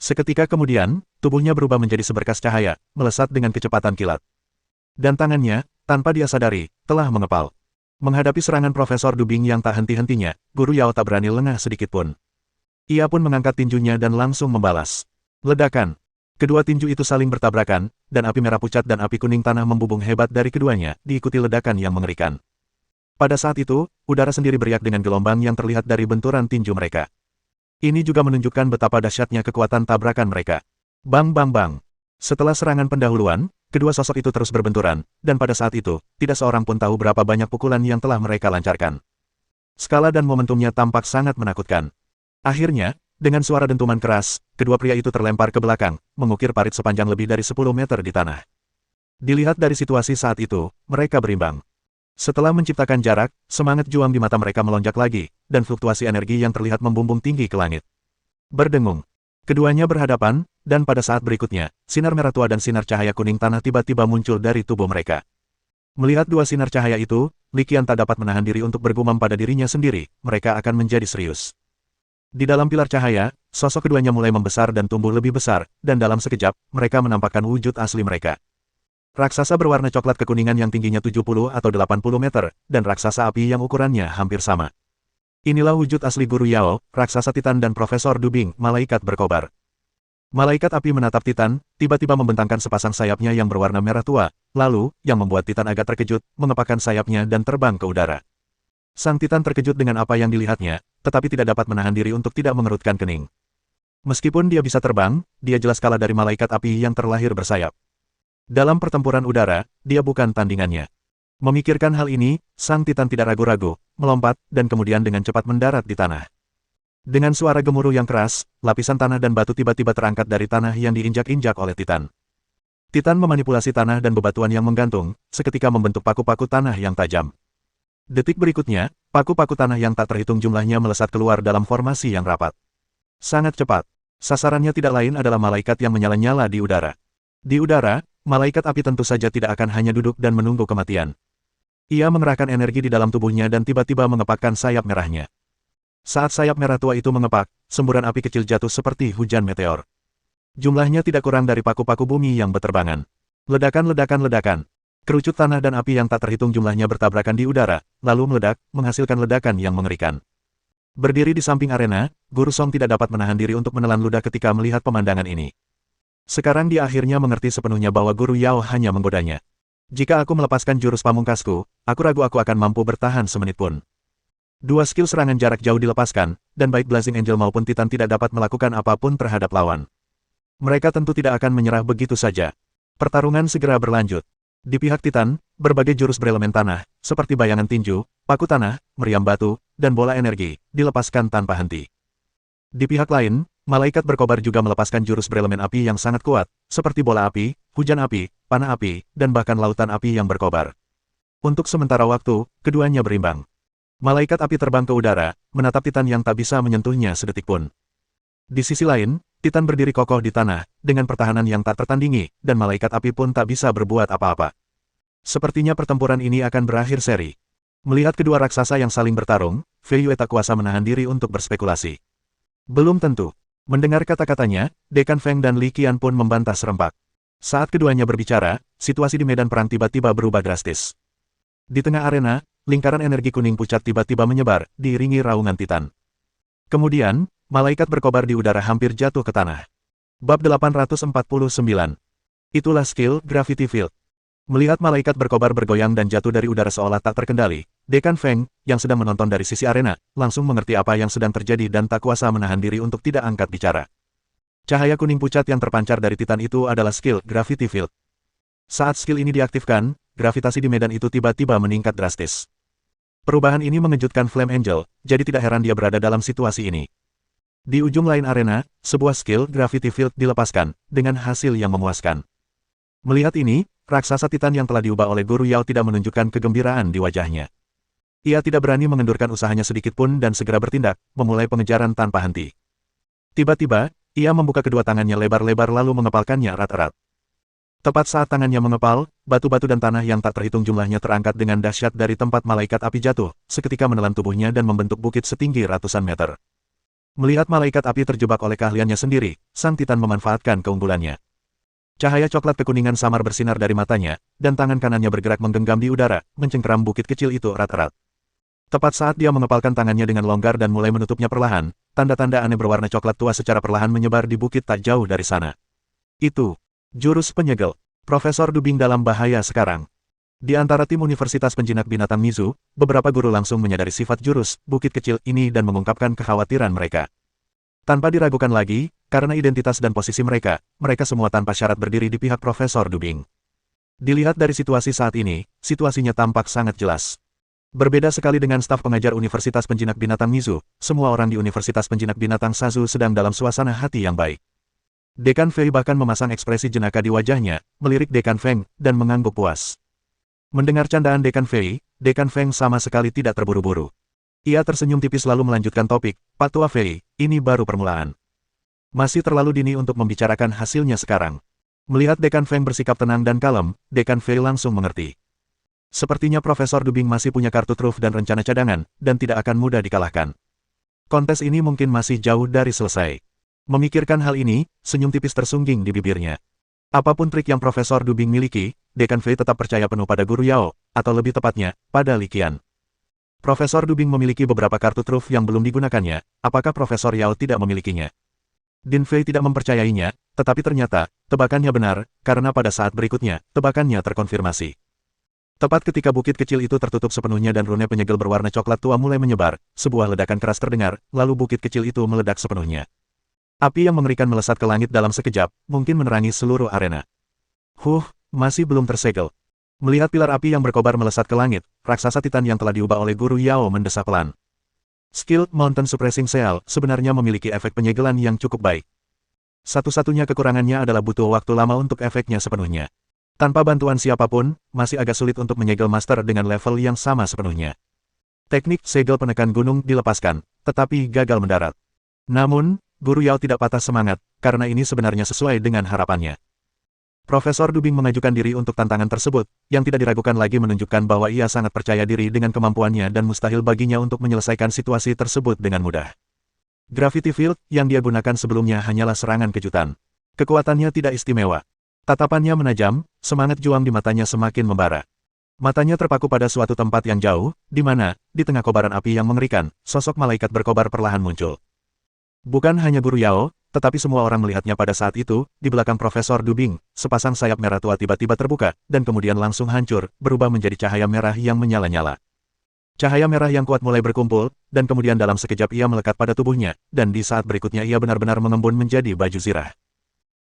Seketika kemudian, tubuhnya berubah menjadi seberkas cahaya, melesat dengan kecepatan kilat. Dan tangannya, tanpa dia sadari, telah mengepal. Menghadapi serangan Profesor Dubing yang tak henti-hentinya, Guru Yao tak berani lengah sedikitpun. Ia pun mengangkat tinjunya dan langsung membalas. Ledakan. Kedua tinju itu saling bertabrakan, dan api merah pucat dan api kuning tanah membubung hebat dari keduanya, diikuti ledakan yang mengerikan. Pada saat itu, udara sendiri beriak dengan gelombang yang terlihat dari benturan tinju mereka. Ini juga menunjukkan betapa dahsyatnya kekuatan tabrakan mereka. Bang bang bang. Setelah serangan pendahuluan, kedua sosok itu terus berbenturan, dan pada saat itu, tidak seorang pun tahu berapa banyak pukulan yang telah mereka lancarkan. Skala dan momentumnya tampak sangat menakutkan. Akhirnya, dengan suara dentuman keras, kedua pria itu terlempar ke belakang, mengukir parit sepanjang lebih dari 10 meter di tanah. Dilihat dari situasi saat itu, mereka berimbang. Setelah menciptakan jarak, semangat juang di mata mereka melonjak lagi, dan fluktuasi energi yang terlihat membumbung tinggi ke langit. Berdengung. Keduanya berhadapan, dan pada saat berikutnya, sinar merah tua dan sinar cahaya kuning tanah tiba-tiba muncul dari tubuh mereka. Melihat dua sinar cahaya itu, Li Qian tak dapat menahan diri untuk bergumam pada dirinya sendiri, mereka akan menjadi serius. Di dalam pilar cahaya, sosok keduanya mulai membesar dan tumbuh lebih besar, dan dalam sekejap, mereka menampakkan wujud asli mereka. Raksasa berwarna coklat kekuningan yang tingginya 70 atau 80 meter, dan raksasa api yang ukurannya hampir sama. Inilah wujud asli Guru Yao, raksasa Titan dan Profesor Dubing, malaikat berkobar. Malaikat api menatap Titan, tiba-tiba membentangkan sepasang sayapnya yang berwarna merah tua, lalu, yang membuat Titan agak terkejut, mengepakkan sayapnya dan terbang ke udara. Sang Titan terkejut dengan apa yang dilihatnya, tetapi tidak dapat menahan diri untuk tidak mengerutkan kening. Meskipun dia bisa terbang, dia jelas kalah dari malaikat api yang terlahir bersayap. Dalam pertempuran udara, dia bukan tandingannya. Memikirkan hal ini, sang Titan tidak ragu-ragu, melompat, dan kemudian dengan cepat mendarat di tanah. Dengan suara gemuruh yang keras, lapisan tanah dan batu tiba-tiba terangkat dari tanah yang diinjak-injak oleh Titan. Titan memanipulasi tanah dan bebatuan yang menggantung, seketika membentuk paku-paku tanah yang tajam. Detik berikutnya, paku-paku tanah yang tak terhitung jumlahnya melesat keluar dalam formasi yang rapat. Sangat cepat. Sasarannya tidak lain adalah malaikat yang menyala-nyala di udara. Di udara, malaikat api tentu saja tidak akan hanya duduk dan menunggu kematian. Ia mengerahkan energi di dalam tubuhnya dan tiba-tiba mengepakkan sayap merahnya. Saat sayap merah tua itu mengepak, semburan api kecil jatuh seperti hujan meteor. Jumlahnya tidak kurang dari paku-paku bumi yang berterbangan. Ledakan-ledakan-ledakan. Kerucut tanah dan api yang tak terhitung jumlahnya bertabrakan di udara, lalu meledak, menghasilkan ledakan yang mengerikan. Berdiri di samping arena, Guru Song tidak dapat menahan diri untuk menelan ludah ketika melihat pemandangan ini. Sekarang dia akhirnya mengerti sepenuhnya bahwa Guru Yao hanya menggodanya. Jika aku melepaskan jurus pamungkasku, aku ragu aku akan mampu bertahan semenit pun. Dua skill serangan jarak jauh dilepaskan, dan baik Blazing Angel maupun Titan tidak dapat melakukan apapun terhadap lawan. Mereka tentu tidak akan menyerah begitu saja. Pertarungan segera berlanjut. Di pihak Titan, berbagai jurus berelemen tanah, seperti bayangan tinju, paku tanah, meriam batu, dan bola energi, dilepaskan tanpa henti. Di pihak lain, malaikat berkobar juga melepaskan jurus berelemen api yang sangat kuat, seperti bola api, hujan api, panah api, dan bahkan lautan api yang berkobar. Untuk sementara waktu, keduanya berimbang. Malaikat api terbang ke udara, menatap Titan yang tak bisa menyentuhnya sedetik pun. Di sisi lain, Titan berdiri kokoh di tanah, dengan pertahanan yang tak tertandingi, dan malaikat api pun tak bisa berbuat apa-apa. Sepertinya pertempuran ini akan berakhir seri. Melihat kedua raksasa yang saling bertarung, Fei Yue tak kuasa menahan diri untuk berspekulasi. Belum tentu. Mendengar kata-katanya, Dekan Feng dan Li Qian pun membantah serempak. Saat keduanya berbicara, situasi di medan perang tiba-tiba berubah drastis. Di tengah arena, lingkaran energi kuning pucat tiba-tiba menyebar, diiringi raungan Titan. Kemudian, malaikat berkobar di udara hampir jatuh ke tanah. Bab 849. Itulah skill Gravity Field. Melihat malaikat berkobar bergoyang dan jatuh dari udara seolah tak terkendali, Dekan Feng, yang sedang menonton dari sisi arena, langsung mengerti apa yang sedang terjadi dan tak kuasa menahan diri untuk tidak angkat bicara. Cahaya kuning pucat yang terpancar dari Titan itu adalah skill Gravity Field. Saat skill ini diaktifkan, gravitasi di medan itu tiba-tiba meningkat drastis. Perubahan ini mengejutkan Flame Angel, jadi tidak heran dia berada dalam situasi ini. Di ujung lain arena, sebuah skill Gravity Field dilepaskan, dengan hasil yang memuaskan. Melihat ini, raksasa Titan yang telah diubah oleh Guru Yao tidak menunjukkan kegembiraan di wajahnya. Ia tidak berani mengendurkan usahanya sedikit pun dan segera bertindak, memulai pengejaran tanpa henti. Tiba-tiba, ia membuka kedua tangannya lebar-lebar lalu mengepalkannya erat-erat. Tepat saat tangannya mengepal, batu-batu dan tanah yang tak terhitung jumlahnya terangkat dengan dahsyat dari tempat malaikat api jatuh, seketika menelan tubuhnya dan membentuk bukit setinggi ratusan meter. Melihat malaikat api terjebak oleh keahliannya sendiri, sang Titan memanfaatkan keunggulannya. Cahaya coklat kekuningan samar bersinar dari matanya, dan tangan kanannya bergerak menggenggam di udara, mencengkeram bukit kecil itu erat-erat. Tepat saat dia mengepalkan tangannya dengan longgar dan mulai menutupnya perlahan, tanda-tanda aneh berwarna coklat tua secara perlahan menyebar di bukit tak jauh dari sana. Itu jurus penyegel. Profesor Dubing dalam bahaya sekarang. Di antara tim Universitas Penjinak Binatang Mizu, beberapa guru langsung menyadari sifat jurus bukit kecil ini dan mengungkapkan kekhawatiran mereka. Tanpa diragukan lagi, karena identitas dan posisi mereka semua tanpa syarat berdiri di pihak Profesor Dubing. Dilihat dari situasi saat ini, situasinya tampak sangat jelas. Berbeda sekali dengan staf pengajar Universitas Penjinak Binatang Mizu, semua orang di Universitas Penjinak Binatang Sazu sedang dalam suasana hati yang baik. Dekan Fei bahkan memasang ekspresi jenaka di wajahnya, melirik Dekan Feng, dan mengangguk puas. Mendengar candaan Dekan Fei, Dekan Feng sama sekali tidak terburu-buru. Ia tersenyum tipis lalu melanjutkan topik, Pak Tua Fei, ini baru permulaan. Masih terlalu dini untuk membicarakan hasilnya sekarang. Melihat Dekan Feng bersikap tenang dan kalem, Dekan Fei langsung mengerti. Sepertinya Profesor Dubing masih punya kartu truf dan rencana cadangan, dan tidak akan mudah dikalahkan. Kontes ini mungkin masih jauh dari selesai. Memikirkan hal ini, senyum tipis tersungging di bibirnya. Apapun trik yang Profesor Dubing miliki, Dekan Fei tetap percaya penuh pada Guru Yao, atau lebih tepatnya, pada Li Qian. Profesor Dubing memiliki beberapa kartu truf yang belum digunakannya, apakah Profesor Yao tidak memilikinya? Din Fei tidak mempercayainya, tetapi ternyata, tebakannya benar, karena pada saat berikutnya, tebakannya terkonfirmasi. Tepat ketika bukit kecil itu tertutup sepenuhnya dan rune penyegel berwarna coklat tua mulai menyebar, sebuah ledakan keras terdengar, lalu bukit kecil itu meledak sepenuhnya. Api yang mengerikan melesat ke langit dalam sekejap, mungkin menerangi seluruh arena. Masih belum tersegel. Melihat pilar api yang berkobar melesat ke langit, raksasa Titan yang telah diubah oleh Guru Yao mendesah pelan. Skill Mountain Suppressing Seal sebenarnya memiliki efek penyegelan yang cukup baik. Satu-satunya kekurangannya adalah butuh waktu lama untuk efeknya sepenuhnya. Tanpa bantuan siapapun, masih agak sulit untuk menyegel master dengan level yang sama sepenuhnya. Teknik segel penekan gunung dilepaskan, tetapi gagal mendarat. Namun, Guru Yao tidak patah semangat, karena ini sebenarnya sesuai dengan harapannya. Profesor Dubing mengajukan diri untuk tantangan tersebut, yang tidak diragukan lagi menunjukkan bahwa ia sangat percaya diri dengan kemampuannya dan mustahil baginya untuk menyelesaikan situasi tersebut dengan mudah. Gravity Field yang dia gunakan sebelumnya hanyalah serangan kejutan. Kekuatannya tidak istimewa. Tatapannya menajam, semangat juang di matanya semakin membara. Matanya terpaku pada suatu tempat yang jauh, di mana, di tengah kobaran api yang mengerikan, sosok malaikat berkobar perlahan muncul. Bukan hanya Guru Yao, tetapi semua orang melihatnya pada saat itu, di belakang Profesor Dubing, sepasang sayap merah tua tiba-tiba terbuka, dan kemudian langsung hancur, berubah menjadi cahaya merah yang menyala-nyala. Cahaya merah yang kuat mulai berkumpul, dan kemudian dalam sekejap ia melekat pada tubuhnya, dan di saat berikutnya ia benar-benar mengembun menjadi baju zirah.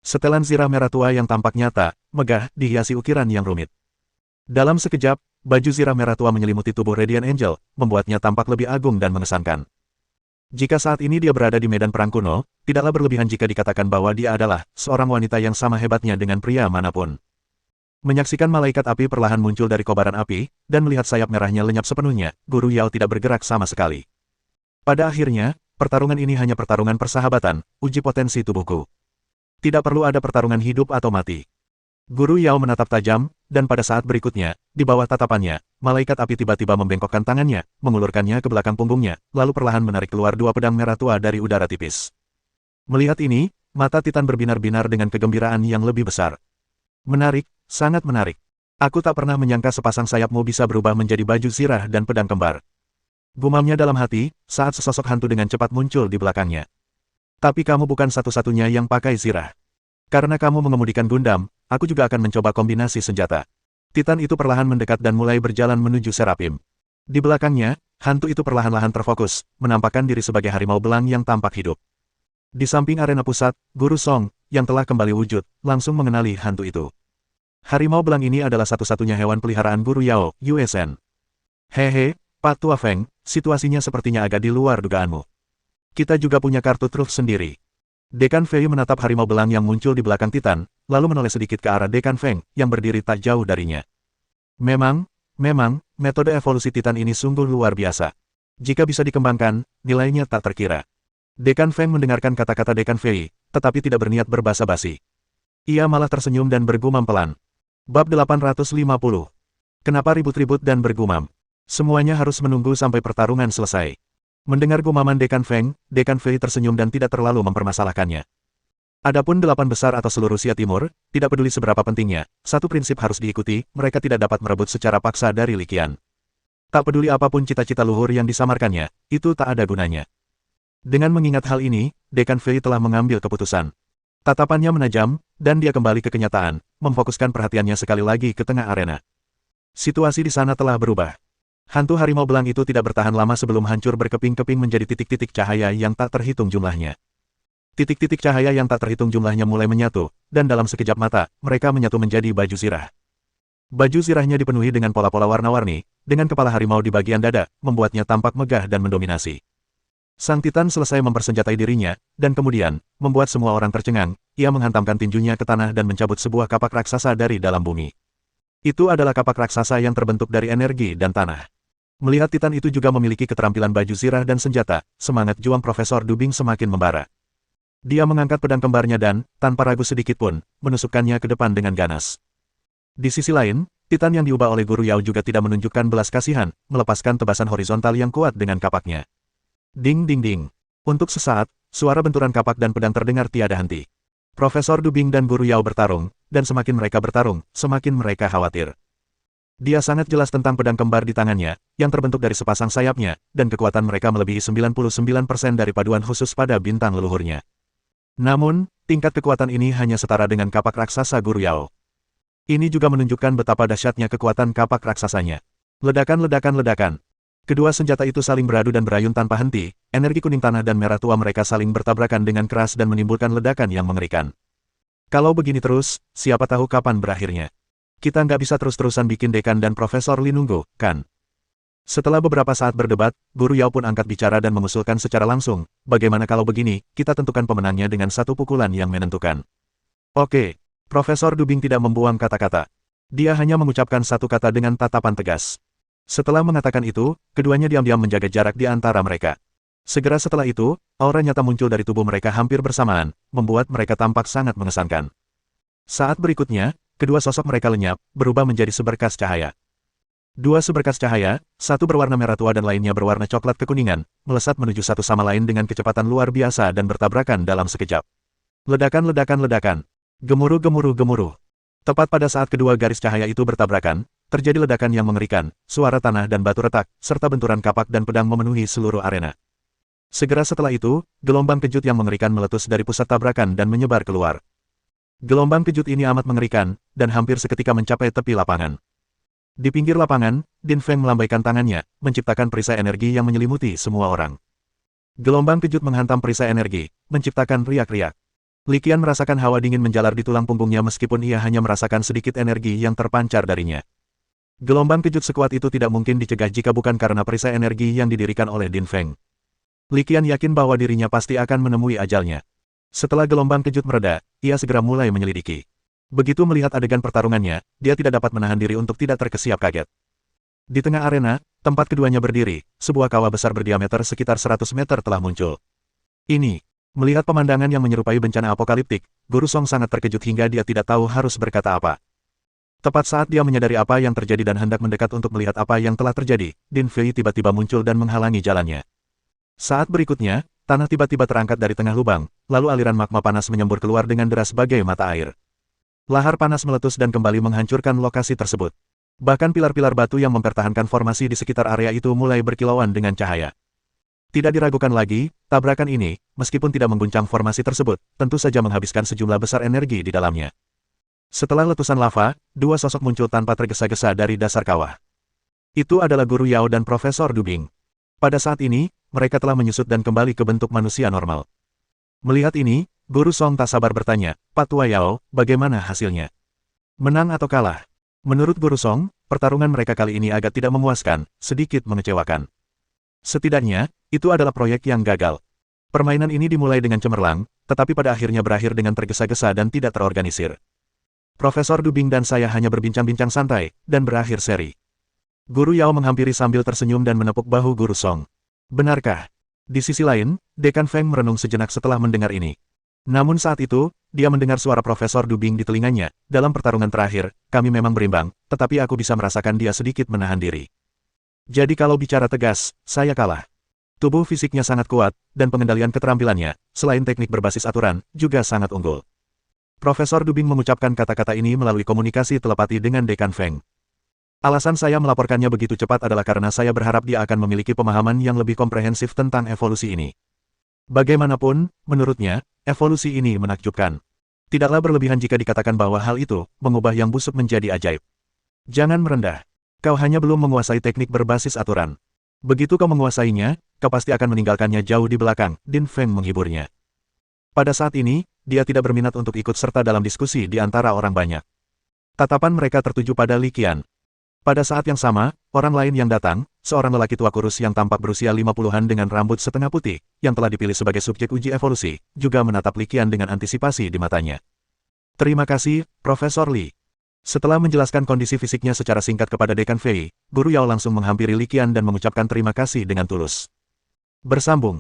Setelan zirah merah tua yang tampak nyata, megah, dihiasi ukiran yang rumit. Dalam sekejap, baju zirah merah tua menyelimuti tubuh Radiant Angel, membuatnya tampak lebih agung dan mengesankan. Jika saat ini dia berada di medan perang kuno, tidaklah berlebihan jika dikatakan bahwa dia adalah seorang wanita yang sama hebatnya dengan pria manapun. Menyaksikan malaikat api perlahan muncul dari kobaran api, dan melihat sayap merahnya lenyap sepenuhnya, Guru Yao tidak bergerak sama sekali. Pada akhirnya, pertarungan ini hanya pertarungan persahabatan, uji potensi tubuhku. Tidak perlu ada pertarungan hidup atau mati. Guru Yao menatap tajam, dan pada saat berikutnya, di bawah tatapannya, malaikat api tiba-tiba membengkokkan tangannya, mengulurkannya ke belakang punggungnya, lalu perlahan menarik keluar dua pedang merah tua dari udara tipis. Melihat ini, mata Titan berbinar-binar dengan kegembiraan yang lebih besar. Menarik, sangat menarik. Aku tak pernah menyangka sepasang sayapmu bisa berubah menjadi baju zirah dan pedang kembar. Gumamnya dalam hati, saat sesosok hantu dengan cepat muncul di belakangnya. Tapi kamu bukan satu-satunya yang pakai zirah. Karena kamu mengemudikan Gundam, aku juga akan mencoba kombinasi senjata. Titan itu perlahan mendekat dan mulai berjalan menuju Serapim. Di belakangnya, hantu itu perlahan-lahan terfokus, menampakkan diri sebagai harimau belang yang tampak hidup. Di samping arena pusat, Guru Song, yang telah kembali wujud, langsung mengenali hantu itu. Harimau belang ini adalah satu-satunya hewan peliharaan Guru Yao, Yue Shen. Hehe, Pak Tua Feng, situasinya sepertinya agak di luar dugaanmu. Kita juga punya kartu truf sendiri. Dekan Fei menatap harimau belang yang muncul di belakang Titan, lalu menoleh sedikit ke arah Dekan Feng, yang berdiri tak jauh darinya. Memang, metode evolusi Titan ini sungguh luar biasa. Jika bisa dikembangkan, nilainya tak terkira. Dekan Feng mendengarkan kata-kata Dekan Fei, tetapi tidak berniat berbasa-basi. Ia malah tersenyum dan bergumam pelan. Bab 850. Kenapa ribut-ribut dan bergumam? Semuanya harus menunggu sampai pertarungan selesai. Mendengar gumaman Dekan Fei tersenyum dan tidak terlalu mempermasalahkannya. Adapun 8 besar atau seluruh Xia Timur, tidak peduli seberapa pentingnya, satu prinsip harus diikuti, mereka tidak dapat merebut secara paksa dari Li Qian. Tak peduli apapun cita-cita luhur yang disamarkannya, itu tak ada gunanya. Dengan mengingat hal ini, Dekan Fei telah mengambil keputusan. Tatapannya menajam, dan dia kembali ke kenyataan, memfokuskan perhatiannya sekali lagi ke tengah arena. Situasi di sana telah berubah. Hantu harimau belang itu tidak bertahan lama sebelum hancur berkeping-keping menjadi titik-titik cahaya yang tak terhitung jumlahnya. Titik-titik cahaya yang tak terhitung jumlahnya mulai menyatu, dan dalam sekejap mata, mereka menyatu menjadi baju zirah. Baju zirahnya dipenuhi dengan pola-pola warna-warni, dengan kepala harimau di bagian dada, membuatnya tampak megah dan mendominasi. Sang Titan selesai mempersenjatai dirinya, dan kemudian, membuat semua orang tercengang, ia menghantamkan tinjunya ke tanah dan mencabut sebuah kapak raksasa dari dalam bumi. Itu adalah kapak raksasa yang terbentuk dari energi dan tanah. Melihat Titan itu juga memiliki keterampilan baju zirah dan senjata, semangat juang Profesor Dubing semakin membara. Dia mengangkat pedang kembarnya dan, tanpa ragu sedikit pun, menusukkannya ke depan dengan ganas. Di sisi lain, Titan yang diubah oleh Guru Yao juga tidak menunjukkan belas kasihan, melepaskan tebasan horizontal yang kuat dengan kapaknya. Ding ding ding. Untuk sesaat, suara benturan kapak dan pedang terdengar tiada henti. Profesor Dubing dan Guru Yao bertarung, dan semakin mereka bertarung, semakin mereka khawatir. Dia sangat jelas tentang pedang kembar di tangannya, yang terbentuk dari sepasang sayapnya, dan kekuatan mereka melebihi 99% dari paduan khusus pada bintang leluhurnya. Namun, tingkat kekuatan ini hanya setara dengan kapak raksasa Guru Yao. Ini juga menunjukkan betapa dahsyatnya kekuatan kapak raksasanya. Ledakan. Kedua senjata itu saling beradu dan berayun tanpa henti, energi kuning tanah dan merah tua mereka saling bertabrakan dengan keras dan menimbulkan ledakan yang mengerikan. Kalau begini terus, siapa tahu kapan berakhirnya. Kita nggak bisa terus-terusan bikin Dekan dan Profesor Li nunggu, kan? Setelah beberapa saat berdebat, Guru Yao pun angkat bicara dan mengusulkan secara langsung, bagaimana kalau begini, kita tentukan pemenangnya dengan satu pukulan yang menentukan. Oke, Profesor Dubing tidak membuang kata-kata. Dia hanya mengucapkan satu kata dengan tatapan tegas. Setelah mengatakan itu, keduanya diam-diam menjaga jarak di antara mereka. Segera setelah itu, aura nyata muncul dari tubuh mereka hampir bersamaan, membuat mereka tampak sangat mengesankan. Saat berikutnya, kedua sosok mereka lenyap, berubah menjadi seberkas cahaya. Dua seberkas cahaya, satu berwarna merah tua dan lainnya berwarna coklat kekuningan, melesat menuju satu sama lain dengan kecepatan luar biasa dan bertabrakan dalam sekejap. Ledakan. Gemuruh. Tepat pada saat kedua garis cahaya itu bertabrakan, terjadi ledakan yang mengerikan, suara tanah dan batu retak, serta benturan kapak dan pedang memenuhi seluruh arena. Segera setelah itu, gelombang kejut yang mengerikan meletus dari pusat tabrakan dan menyebar keluar. Gelombang kejut ini amat mengerikan, dan hampir seketika mencapai tepi lapangan. Di pinggir lapangan, Din Feng melambaikan tangannya, menciptakan perisai energi yang menyelimuti semua orang. Gelombang kejut menghantam perisai energi, menciptakan riak-riak. Li Qian merasakan hawa dingin menjalar di tulang punggungnya meskipun ia hanya merasakan sedikit energi yang terpancar darinya. Gelombang kejut sekuat itu tidak mungkin dicegah jika bukan karena perisai energi yang didirikan oleh Din Feng. Li Qian yakin bahwa dirinya pasti akan menemui ajalnya. Setelah gelombang kejut mereda, ia segera mulai menyelidiki. Begitu melihat adegan pertarungannya, dia tidak dapat menahan diri untuk tidak terkesiap kaget. Di tengah arena, tempat keduanya berdiri, sebuah kawah besar berdiameter sekitar 100 meter telah muncul. Melihat pemandangan yang menyerupai bencana apokaliptik, Guru Song sangat terkejut hingga dia tidak tahu harus berkata apa. Tepat saat dia menyadari apa yang terjadi dan hendak mendekat untuk melihat apa yang telah terjadi, Din Fei tiba-tiba muncul dan menghalangi jalannya. Saat berikutnya, tanah tiba-tiba terangkat dari tengah lubang, lalu aliran magma panas menyembur keluar dengan deras bagai mata air. Lahar panas meletus dan kembali menghancurkan lokasi tersebut. Bahkan pilar-pilar batu yang mempertahankan formasi di sekitar area itu mulai berkilauan dengan cahaya. Tidak diragukan lagi, tabrakan ini, meskipun tidak mengguncang formasi tersebut, tentu saja menghabiskan sejumlah besar energi di dalamnya. Setelah letusan lava, dua sosok muncul tanpa tergesa-gesa dari dasar kawah. Itu adalah Guru Yao dan Profesor Dubing. Pada saat ini, mereka telah menyusut dan kembali ke bentuk manusia normal. Melihat ini, Guru Song tak sabar bertanya, Pak Tua Yao, bagaimana hasilnya? Menang atau kalah? Menurut Guru Song, pertarungan mereka kali ini agak tidak memuaskan, sedikit mengecewakan. Setidaknya, itu adalah proyek yang gagal. Permainan ini dimulai dengan cemerlang, tetapi pada akhirnya berakhir dengan tergesa-gesa dan tidak terorganisir. Profesor Dubing dan saya hanya berbincang-bincang santai, dan berakhir seri. Guru Yao menghampiri sambil tersenyum dan menepuk bahu Guru Song. Benarkah? Di sisi lain, Dekan Feng merenung sejenak setelah mendengar ini. Namun saat itu, dia mendengar suara Profesor Dubing di telinganya. Dalam pertarungan terakhir, kami memang berimbang, tetapi aku bisa merasakan dia sedikit menahan diri. Jadi kalau bicara tegas, saya kalah. Tubuh fisiknya sangat kuat, dan pengendalian keterampilannya, selain teknik berbasis aturan, juga sangat unggul. Profesor Dubing mengucapkan kata-kata ini melalui komunikasi telepati dengan Dekan Feng. Alasan saya melaporkannya begitu cepat adalah karena saya berharap dia akan memiliki pemahaman yang lebih komprehensif tentang evolusi ini. Bagaimanapun, menurutnya, evolusi ini menakjubkan. Tidaklah berlebihan jika dikatakan bahwa hal itu mengubah yang busuk menjadi ajaib. Jangan merendah. Kau hanya belum menguasai teknik berbasis aturan. Begitu kau menguasainya, kau pasti akan meninggalkannya jauh di belakang, Din Feng menghiburnya. Pada saat ini, dia tidak berminat untuk ikut serta dalam diskusi di antara orang banyak. Tatapan mereka tertuju pada Li Qian. Pada saat yang sama, orang lain yang datang, seorang lelaki tua kurus yang tampak berusia 50-an dengan rambut setengah putih, yang telah dipilih sebagai subjek uji evolusi, juga menatap Li Qian dengan antisipasi di matanya. Terima kasih, Profesor Li. Setelah menjelaskan kondisi fisiknya secara singkat kepada Dekan Fei, Guru Yao langsung menghampiri Li Qian dan mengucapkan terima kasih dengan tulus. Bersambung,